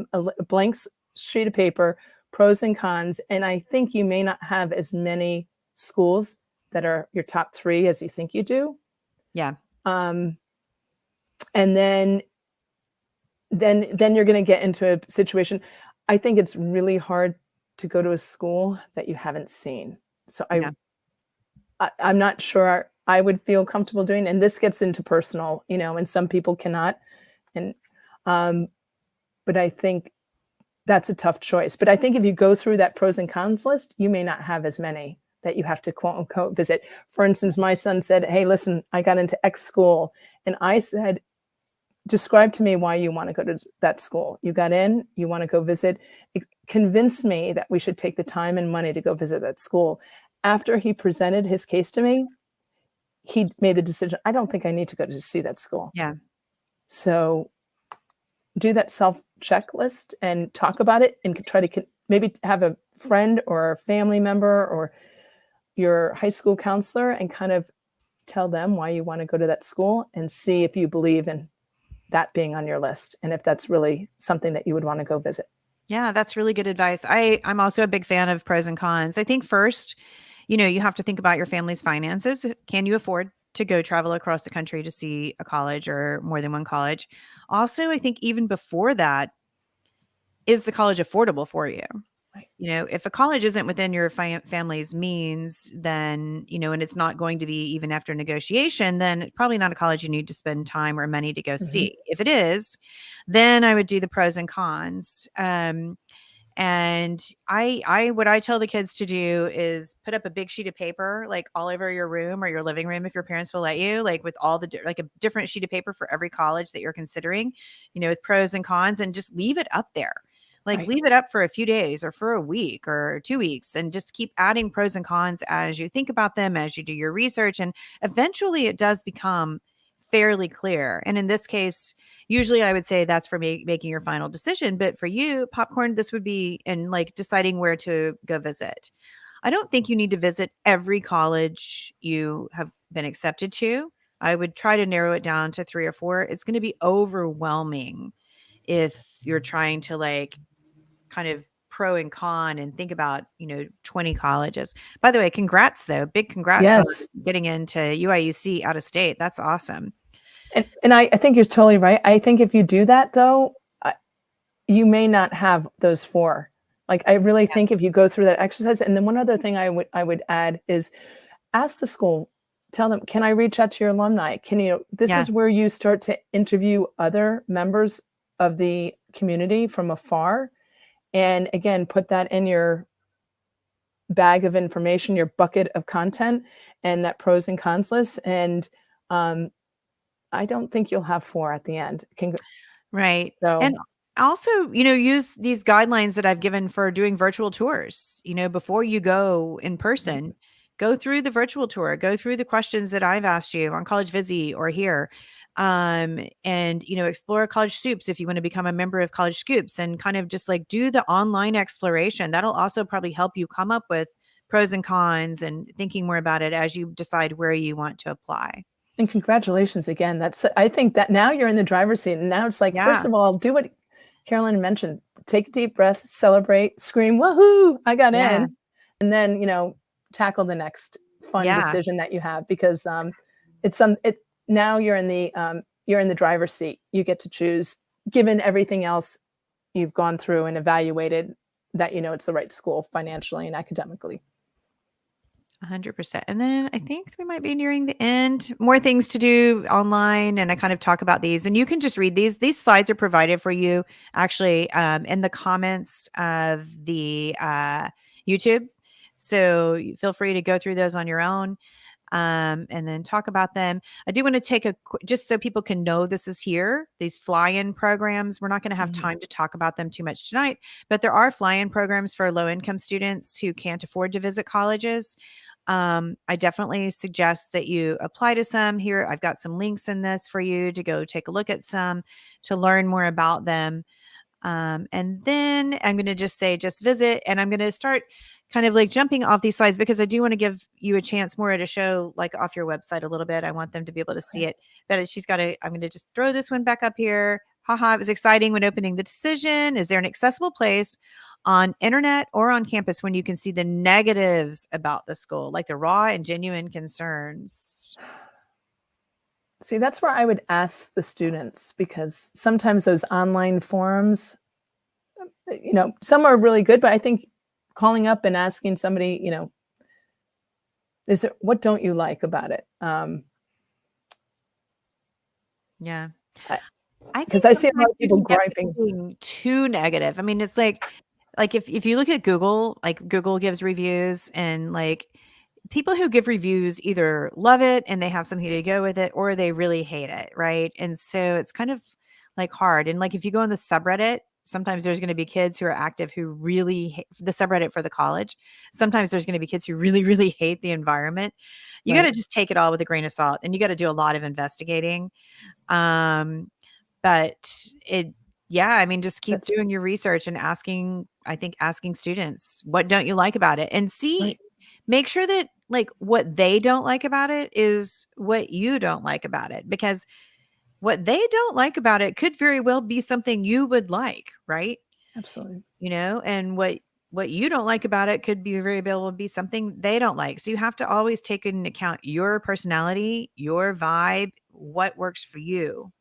blank sheet of paper, pros and cons. And I think you may not have as many schools that are your top 3 as you think you do. Yeah. Um, and then you're going to get into a situation. I think it's really hard to go to a school that you haven't seen. So Yeah. I'm not sure I would feel comfortable doing, and this gets into personal, and some people cannot. And, but I think that's a tough choice. But I think if you go through that pros and cons list, you may not have as many that you have to quote unquote visit. For instance, my son said, "Hey, listen, I got into X school." And I said, "Describe to me why you want to go to that school. You got in, you want to go visit. Convince me that we should take the time and money to go visit that school." After he presented his case to me, he made the decision, I don't think I need to go to see that school. Yeah. So do that self checklist and talk about it, and try to maybe have a friend or a family member or your high school counselor and kind of tell them why you want to go to that school, and see if you believe in that being on your list, and if that's really something that you would want to go visit. Yeah, that's really good advice. I'm also a big fan of pros and cons. I think first, you have to think about your family's finances. Can you afford to go travel across the country to see a college or more than one college? Also, I think even before that, is the college affordable for you? Right. If a college isn't within your family's means, then, and it's not going to be even after negotiation, then it's probably not a college you need to spend time or money to go Mm-hmm. see. If it is, then I would do the pros and cons. And what I tell the kids to do is put up a big sheet of paper, like all over your room or your living room, if your parents will let you, like with all like a different sheet of paper for every college that you're considering, with pros and cons, and just leave it up there. Like Right. leave it up for a few days or for a week or 2 weeks, and just keep adding pros and cons as you think about them, as you do your research. And eventually it does become fairly clear. And in this case, usually I would say that's for making your final decision. But for you, popcorn, this would be in like deciding where to go visit. I don't think you need to visit every college you have been accepted to. I would try to narrow it down to 3 or 4. It's going to be overwhelming if you're trying to like kind of pro and con and think about, 20 colleges. By the way, congrats though. Big congrats on Yes. getting into UIUC out of state. That's awesome. And I think you're totally right. I think if you do that though, you may not have those 4. Like, I really think if you go through that exercise, and then one other thing I would add is ask the school, tell them, can I reach out to your alumni? This is where you start to interview other members of the community from afar. And again, put that in your bag of information, your bucket of content, and that pros and cons list. And I don't think you'll have 4 at the end. Right. So, And also, use these guidelines that I've given for doing virtual tours. Before you go in person, go through the virtual tour, go through the questions that I've asked you on College Visi or here. And, explore College Scoops if you want to become a member of College Scoops, and kind of just like do the online exploration. That'll also probably help you come up with pros and cons and thinking more about it as you decide where you want to apply. and congratulations again. I think that now you're in the driver's seat, and now it's like, first of all, do what Carolyn mentioned, take a deep breath, celebrate, scream, woohoo, I got in. And then, tackle the next fun decision that you have, because now you're in the driver's seat. You get to choose, given everything else you've gone through and evaluated, that it's the right school financially and academically. 100%. And then I think we might be nearing the end. More things to do online, and I kind of talk about these, and you can just read these. These slides are provided for you actually in the comments of the YouTube. So feel free to go through those on your own. And then talk about them. I do want to take just so people can know this is here, these fly-in programs. We're not going to have time to talk about them too much tonight, but there are fly-in programs for low-income students who can't afford to visit colleges. I definitely suggest that you apply to some here. I've got some links in this for you to go take a look at some to learn more about them. And then I'm going to just say, just visit. And I'm going to start kind of like jumping off these slides, because I do want to give you a chance, Moira, to show like off your website a little bit. I want them to be able to see it. But I'm going to just throw this one back up here. Haha, it was exciting when opening the decision. Is there an accessible place on internet or on campus when you can see the negatives about the school, like the raw and genuine concerns? See, that's where I would ask the students, because sometimes those online forums, some are really good, but I think calling up and asking somebody, what don't you like about it? Yeah. Because I see a lot of people griping. Too negative. I mean, it's like if you look at Google, like Google gives reviews, and like people who give reviews either love it and they have something to go with it, or they really hate it. Right. And so it's kind of like hard. And like, if you go on the subreddit, sometimes there's going to be kids who are active who really hate the subreddit for the college. Sometimes there's going to be kids who really, really hate the environment. You got to just take it all with a grain of salt, and you got to do a lot of investigating. But just keep doing your research and asking students, what don't you like about it? And make sure that like what they don't like about it is what you don't like about it, because what they don't like about it could very well be something you would like, right? Absolutely. And what you don't like about it could be very well be something they don't like. So you have to always take into account your personality, your vibe, what works for you.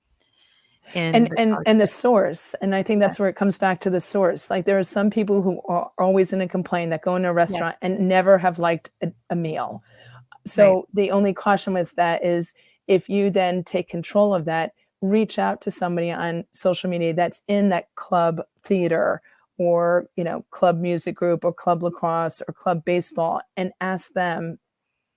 And the source. And I think that's where it comes back to the source. Like, there are some people who are always going to complain, that go in a restaurant and never have liked a meal. So the only caution with that is, if you then take control of that, reach out to somebody on social media that's in that club theater, or, club music group, or club lacrosse, or club baseball, and ask them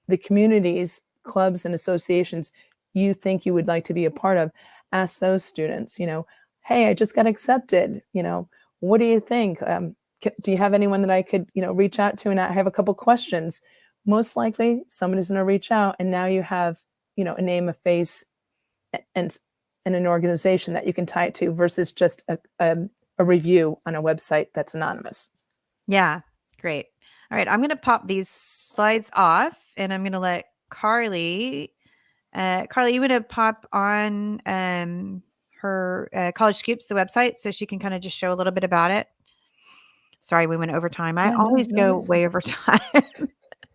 the communities, clubs, and associations you think you would like to be a part of. Ask those students, hey, I just got accepted. What do you think? Do you have anyone that I could, reach out to? And I have a couple questions. Most likely somebody's going to reach out, and now you have, a name, a face, and an organization that you can tie it to versus just a review on a website that's anonymous. Yeah, great. All right, I'm going to pop these slides off, and I'm going to let Carly. Carly, you want to pop on her College Scoops, the website, so she can kind of just show a little bit about it. Sorry, we went over time. I always go way over time.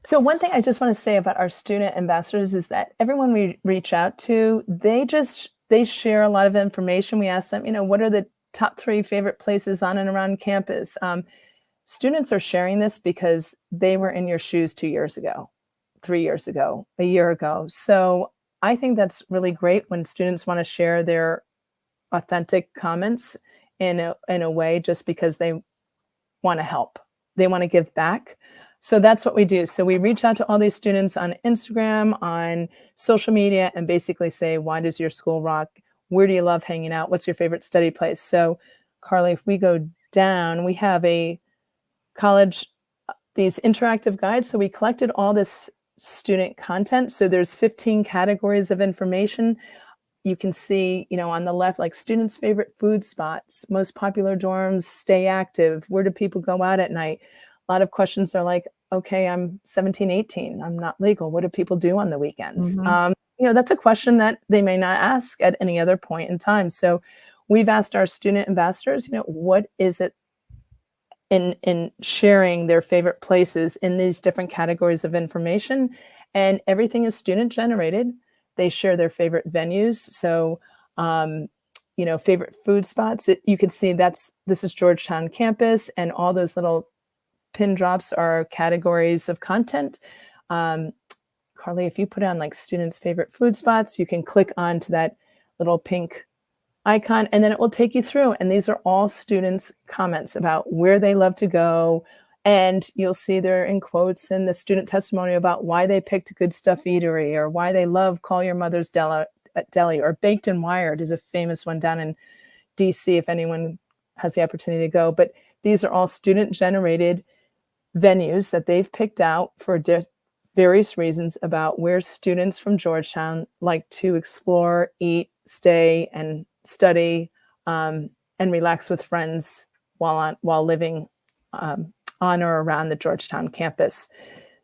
So one thing I just want to say about our student ambassadors is that everyone we reach out to, they share a lot of information. We ask them, what are the top 3 favorite places on and around campus? Students are sharing this because they were in your shoes 2 years ago, 3 years ago, a year ago. So I think that's really great when students want to share their authentic comments in a way just because they want to help. They want to give back. So that's what we do. So we reach out to all these students on Instagram, on social media, and basically say, why does your school rock? Where do you love hanging out? What's your favorite study place? So Carly, if we go down, we have a college, these interactive guides. So we collected all this student content. So there's 15 categories of information. You can see, on the left, like students' favorite food spots, most popular dorms, stay active. Where do people go out at night? A lot of questions are like, okay, I'm 17, 18. I'm not legal. What do people do on the weekends? Mm-hmm. That's a question that they may not ask at any other point in time. So we've asked our student ambassadors, what is it in sharing their favorite places in these different categories of information? And everything is student generated. They share their favorite venues. So, favorite food spots. You can see this is Georgetown campus, and all those little pin drops are categories of content. Carly, if you put on like students' favorite food spots, you can click onto that little pink icon, and then it will take you through. And these are all students' comments about where they love to go. And you'll see they're in quotes in the student testimony about why they picked Good Stuff Eatery, or why they love Call Your Mother's Deli, or Baked and Wired is a famous one down in DC if anyone has the opportunity to go. But these are all student-generated venues that they've picked out for various reasons about where students from Georgetown like to explore, eat, stay, and study, and relax with friends while living on or around the Georgetown campus.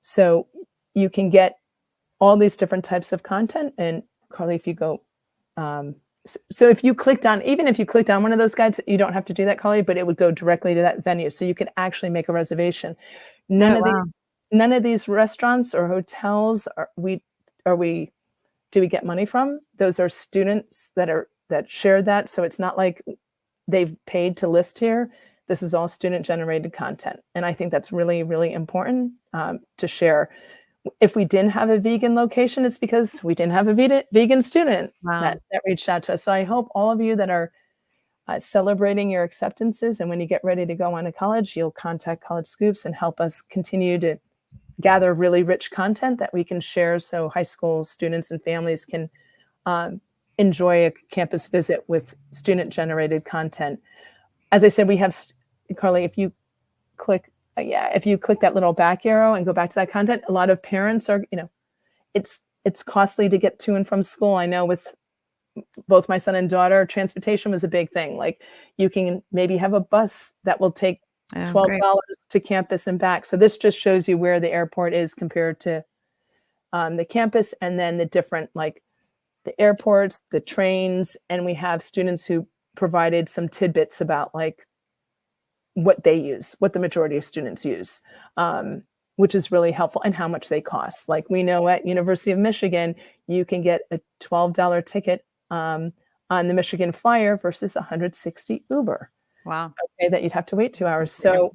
So you can get all these different types of content. And Carly, if you go, so if you clicked on, even if you clicked on one of those guides, you don't have to do that, Carly, but it would go directly to that venue. So you could actually make a reservation. None of these restaurants or hotels do we get money from. Those are students that share that. So it's not like they've paid to list here. This is all student generated content. And I think that's really, really important to share. If we didn't have a vegan location, it's because we didn't have a vegan student that reached out to us. So I hope all of you that are celebrating your acceptances, and when you get ready to go on to college, you'll contact College Scoops and help us continue to gather really rich content that we can share so high school students and families can enjoy a campus visit with student-generated content. As I said, we have, Carly, if you click that little back arrow and go back to that content, a lot of parents are, it's costly to get to and from school. I know with both my son and daughter, transportation was a big thing. Like you can maybe have a bus that will take $12 to campus and back. So this just shows you where the airport is compared to the campus, and then the different, like the airports, the trains, and we have students who provided some tidbits about like what they use, what the majority of students use, which is really helpful, and how much they cost. Like we know at University of Michigan, you can get a $12 ticket on the Michigan Flyer versus $160 Uber. Wow. Okay, that you'd have to wait 2 hours. So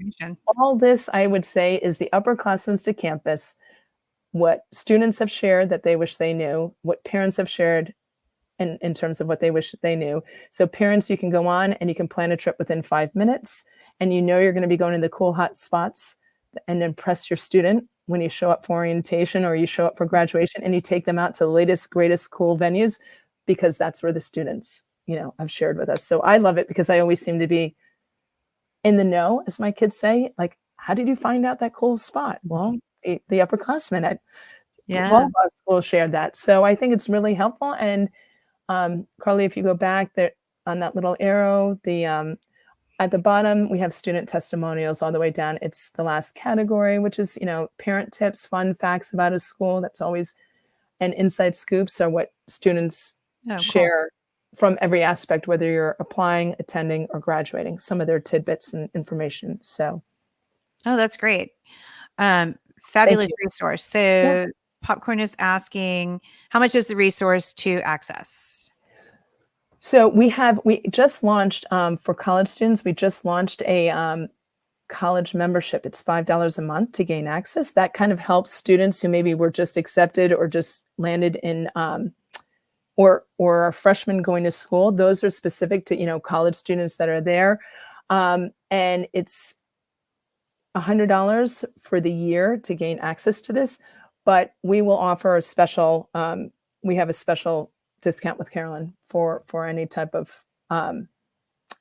all this, I would say, is the upperclassmen to campus, what students have shared that they wish they knew, what parents have shared in terms of what they wish they knew. So parents, you can go on and you can plan a trip within 5 minutes, and you're going to be going to the cool hot spots and impress your student when you show up for orientation or you show up for graduation, and you take them out to the latest, greatest, cool venues, because that's where the students, have shared with us. So I love it because I always seem to be in the know, as my kids say. Like, how did you find out that cool spot? Well, the upperclassmen at Volleyball School shared that. So I think it's really helpful. And Carly, if you go back there on that little arrow, at the bottom, we have student testimonials all the way down. It's the last category, which is, parent tips, fun facts about a school. That's always, and inside scoops are what students Oh, cool. share from every aspect, whether you're applying, attending, or graduating, some of their tidbits and information. So Oh, that's great. thank Fabulous you. resource. Yeah. So Popcorn is asking, how much is the resource to access? So we just launched for college students. We just launched a college membership. It's $5 a month to gain access. That kind of helps students who maybe were just accepted or just landed in or are freshmen going to school. Those are specific to college students that are there, and it's $100 for the year to gain access to this. But we will offer a special. We have a special discount with Carolyn for any type of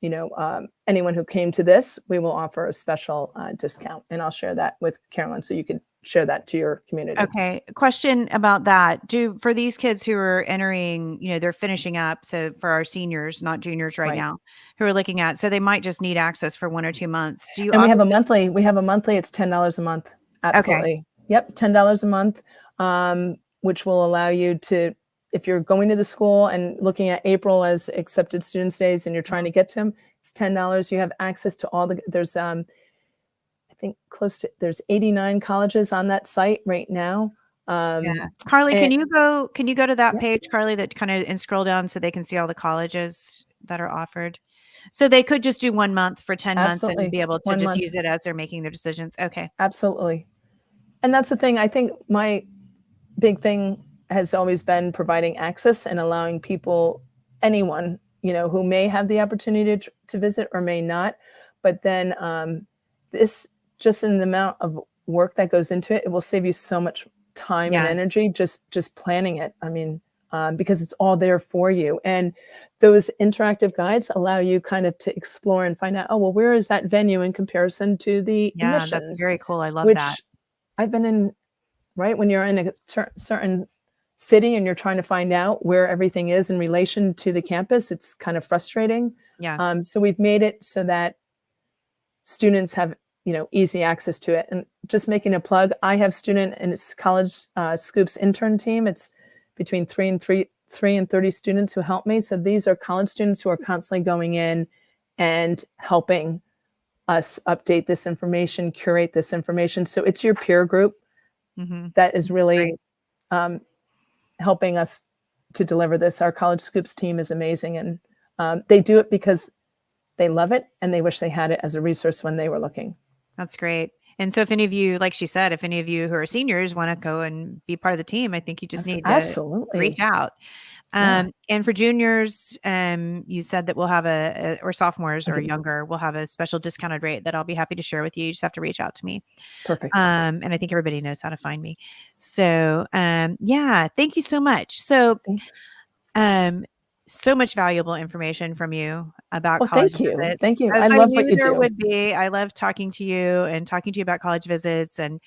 anyone who came to this. We will offer a special discount, and I'll share that with Carolyn so you can share that to your community. Okay. Question about that. For these kids who are entering, they're finishing up. So for our seniors, not juniors right now, who are looking at, so they might just need access for 1 or 2 months. Do you And we offer have a monthly, it's $10 a month. Absolutely. Okay. Yep. $10 a month, which will allow you to, if you're going to the school and looking at April as accepted students days and you're trying to get to them, it's $10. You have access to all there's, I think there's 89 colleges on that site right now. Yeah. Carly, can you go to that page, Carly, that kind of, and scroll down so they can see all the colleges that are offered? So they could just do 1 month for 10 months and be able to just use it as they're making their decisions. Okay. Absolutely. And that's the thing. I think my big thing has always been providing access and allowing people, anyone, who may have the opportunity to visit or may not. But then this, just in the amount of work that goes into it, it will save you so much time and energy just planning it. I mean, because it's all there for you. And those interactive guides allow you kind of to explore and find out, oh, well, where is that venue in comparison to the admissions? That's very cool. I love that. I've been in, right? When you're in a certain city and you're trying to find out where everything is in relation to the campus, it's kind of frustrating. Yeah. So we've made it so that students have, easy access to it. And just making a plug, I have student and it's college Scoops intern team. It's between 3 and 30 students who help me. So these are college students who are constantly going in and helping us update this information, curate this information. So it's your peer group that is really helping us to deliver this. Our College Scoops team is amazing, and they do it because they love it and they wish they had it as a resource when they were looking. That's great. And so if any of you, like she said, if any of you who are seniors want to go and be part of the team, I think you just need to reach out. And for juniors, you said that we'll have or sophomores or younger, we'll have a special discounted rate that I'll be happy to share with you. You just have to reach out to me. Perfect. And I think everybody knows how to find me. So, thank you so much. So, so much valuable information from you about college visits. Thank you. As I love what you do. Would be. I love talking to you and talking to you about college visits and,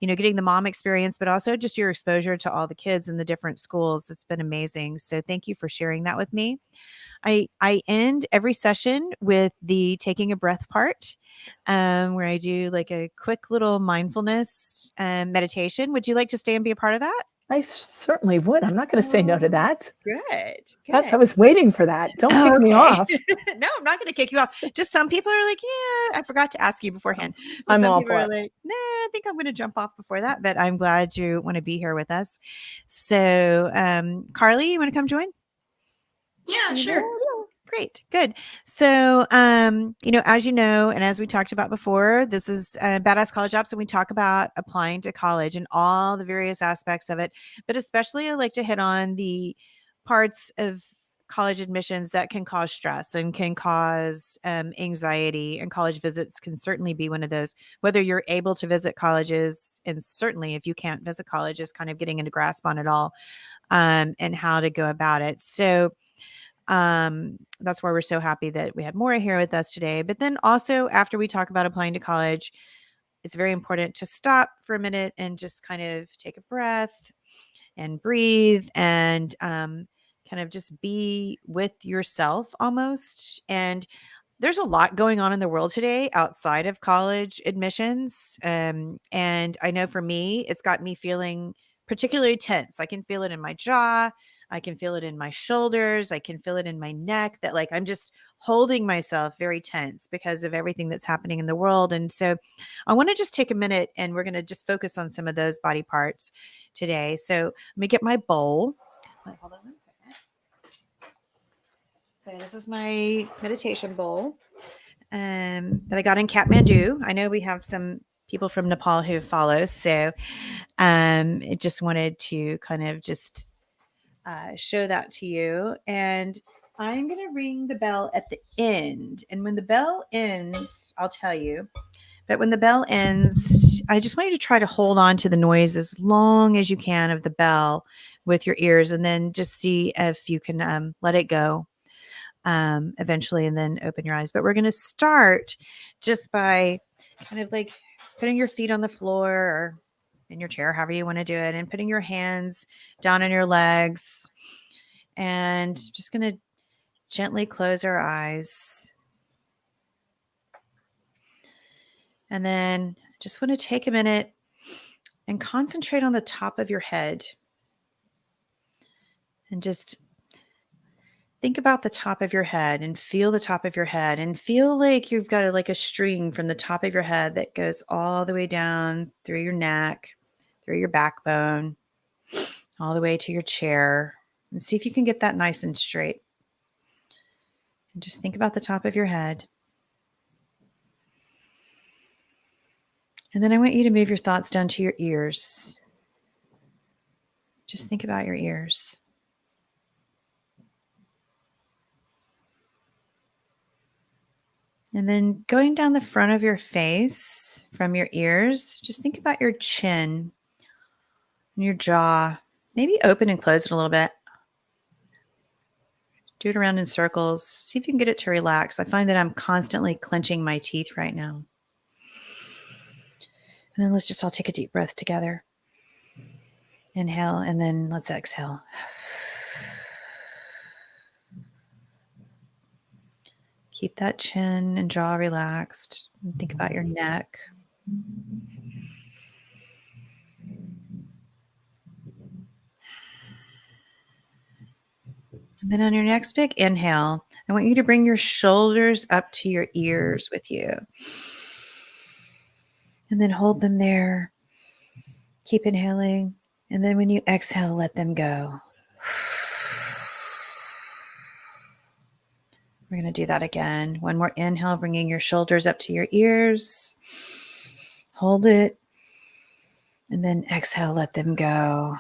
getting the mom experience, but also just your exposure to all the kids in the different schools. It's been amazing. So thank you for sharing that with me. I end every session with the taking a breath part, where I do like a quick little mindfulness meditation. Would you like to stay and be a part of that? I certainly would. I'm not going to say no to that. Good. I was waiting for that. Don't kick me off. No, I'm not going to kick you off. Just some people are like, yeah, I forgot to ask you beforehand. I'm some all people for are it. like, nah, I think I'm going to jump off before that, but I'm glad you want to be here with us. So, Carly, you want to come join? Yeah, sure. Great. Good. So, as you know, and as we talked about before, this is Badass College Ops, and we talk about applying to college and all the various aspects of it. But especially I like to hit on the parts of college admissions that can cause stress and can cause anxiety, and college visits can certainly be one of those. Whether you're able to visit colleges, and certainly if you can't visit colleges, kind of getting into grasp on it all, and how to go about it. So, that's why we're so happy that we had Moira here with us today. But then also, after we talk about applying to college, it's very important to stop for a minute and just kind of take a breath and breathe and kind of just be with yourself almost. And there's a lot going on in the world today outside of college admissions. And I know for me, it's got me feeling particularly tense. I can feel it in my jaw. I can feel it in my shoulders. I can feel it in my neck that like I'm just holding myself very tense because of everything that's happening in the world. And so I want to just take a minute and we're going to just focus on some of those body parts today. So let me get my bowl. Hold on one second. So this is my meditation bowl that I got in Kathmandu. I know we have some people from Nepal who follow, so I just wanted to kind of just show that to you. And I'm going to ring the bell at the end. And when the bell ends, I'll tell you. But when the bell ends, I just want you to try to hold on to the noise as long as you can of the bell with your ears, and then just see if you can let it go eventually, and then open your eyes. But we're going to start just by kind of like putting your feet on the floor or in your chair, however you want to do it, and putting your hands down on your legs, and just going to gently close our eyes. And then just want to take a minute and concentrate on the top of your head, and just think about the top of your head and feel the top of your head, and feel like you've got like a string from the top of your head that goes all the way down through your neck, through your backbone, all the way to your chair, and see if you can get that nice and straight. And just think about the top of your head. And then I want you to move your thoughts down to your ears. Just think about your ears. And then going down the front of your face from your ears, just think about your chin and your jaw. Maybe open and close it a little bit. Do it around in circles. See if you can get it to relax. I find that I'm constantly clenching my teeth right now. And then let's just all take a deep breath together. Inhale, and then let's exhale. Keep that chin and jaw relaxed. And think about your neck. And then on your next big inhale, I want you to bring your shoulders up to your ears with you. And then hold them there. Keep inhaling. And then when you exhale, let them go. We're going to do that again. One more inhale, bringing your shoulders up to your ears. Hold it. And then exhale, let them go.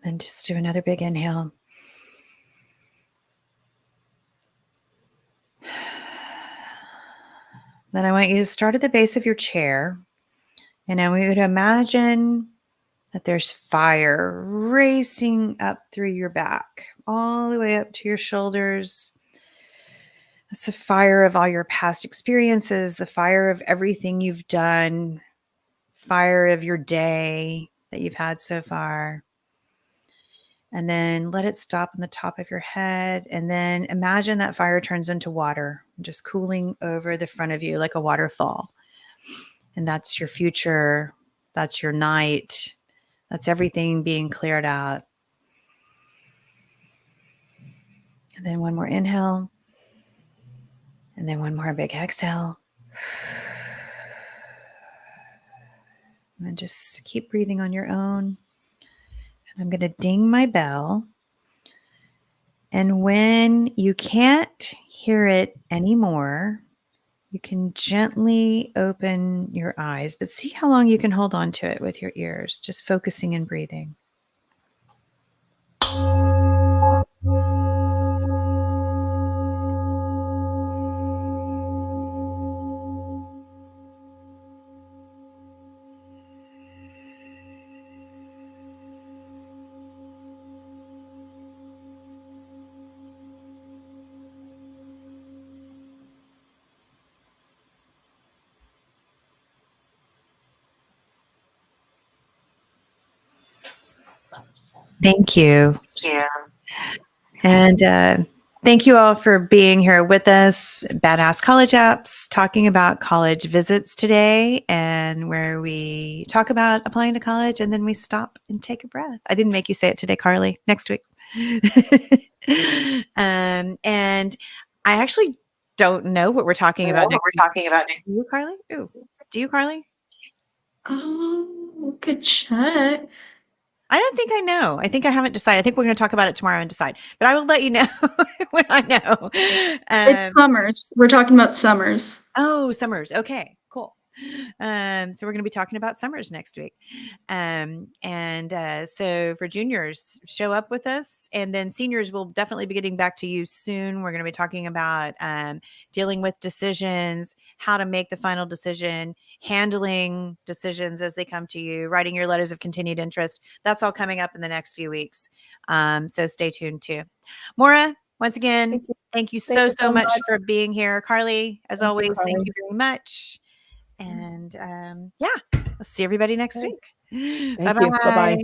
Then just do another big inhale. Then I want you to start at the base of your chair. And I want you to imagine that there's fire racing up through your back, all the way up to your shoulders. It's the fire of all your past experiences, the fire of everything you've done, fire of your day that you've had so far. And then let it stop on the top of your head. And then imagine that fire turns into water, just cooling over the front of you like a waterfall. And that's your future. That's your night. That's everything being cleared out. And then one more inhale. And then one more big exhale. And then just keep breathing on your own. And I'm going to ding my bell. And when you can't hear it anymore, you can gently open your eyes, but see how long you can hold on to it with your ears, just focusing and breathing. Thank you. Yeah. And thank you all for being here with us. Badass College Apps, talking about college visits today, and where we talk about applying to college and then we stop and take a breath. I didn't make you say it today, Carly. Next week. And I actually don't know what we're talking about next week. Talking about Do you, Carly? Ooh, do you, Carly? Good check. I don't think I know. I think I haven't decided. I think we're going to talk about it tomorrow and decide. But I will let you know when I know. It's summers. We're talking about summers. Oh, summers. Okay, cool. So we're going to be talking about summers next week. So for juniors, show up with us. And then seniors will definitely be getting back to you soon. We're going to be talking about dealing with decisions, how to make the final decision, handling decisions as they come to you, writing your letters of continued interest. That's all coming up in the next few weeks. So stay tuned too. Moira, once again, thank you so much for being here. Carly, as always, thank you very much. And yeah, let's see everybody next week. Thank you. Bye-bye.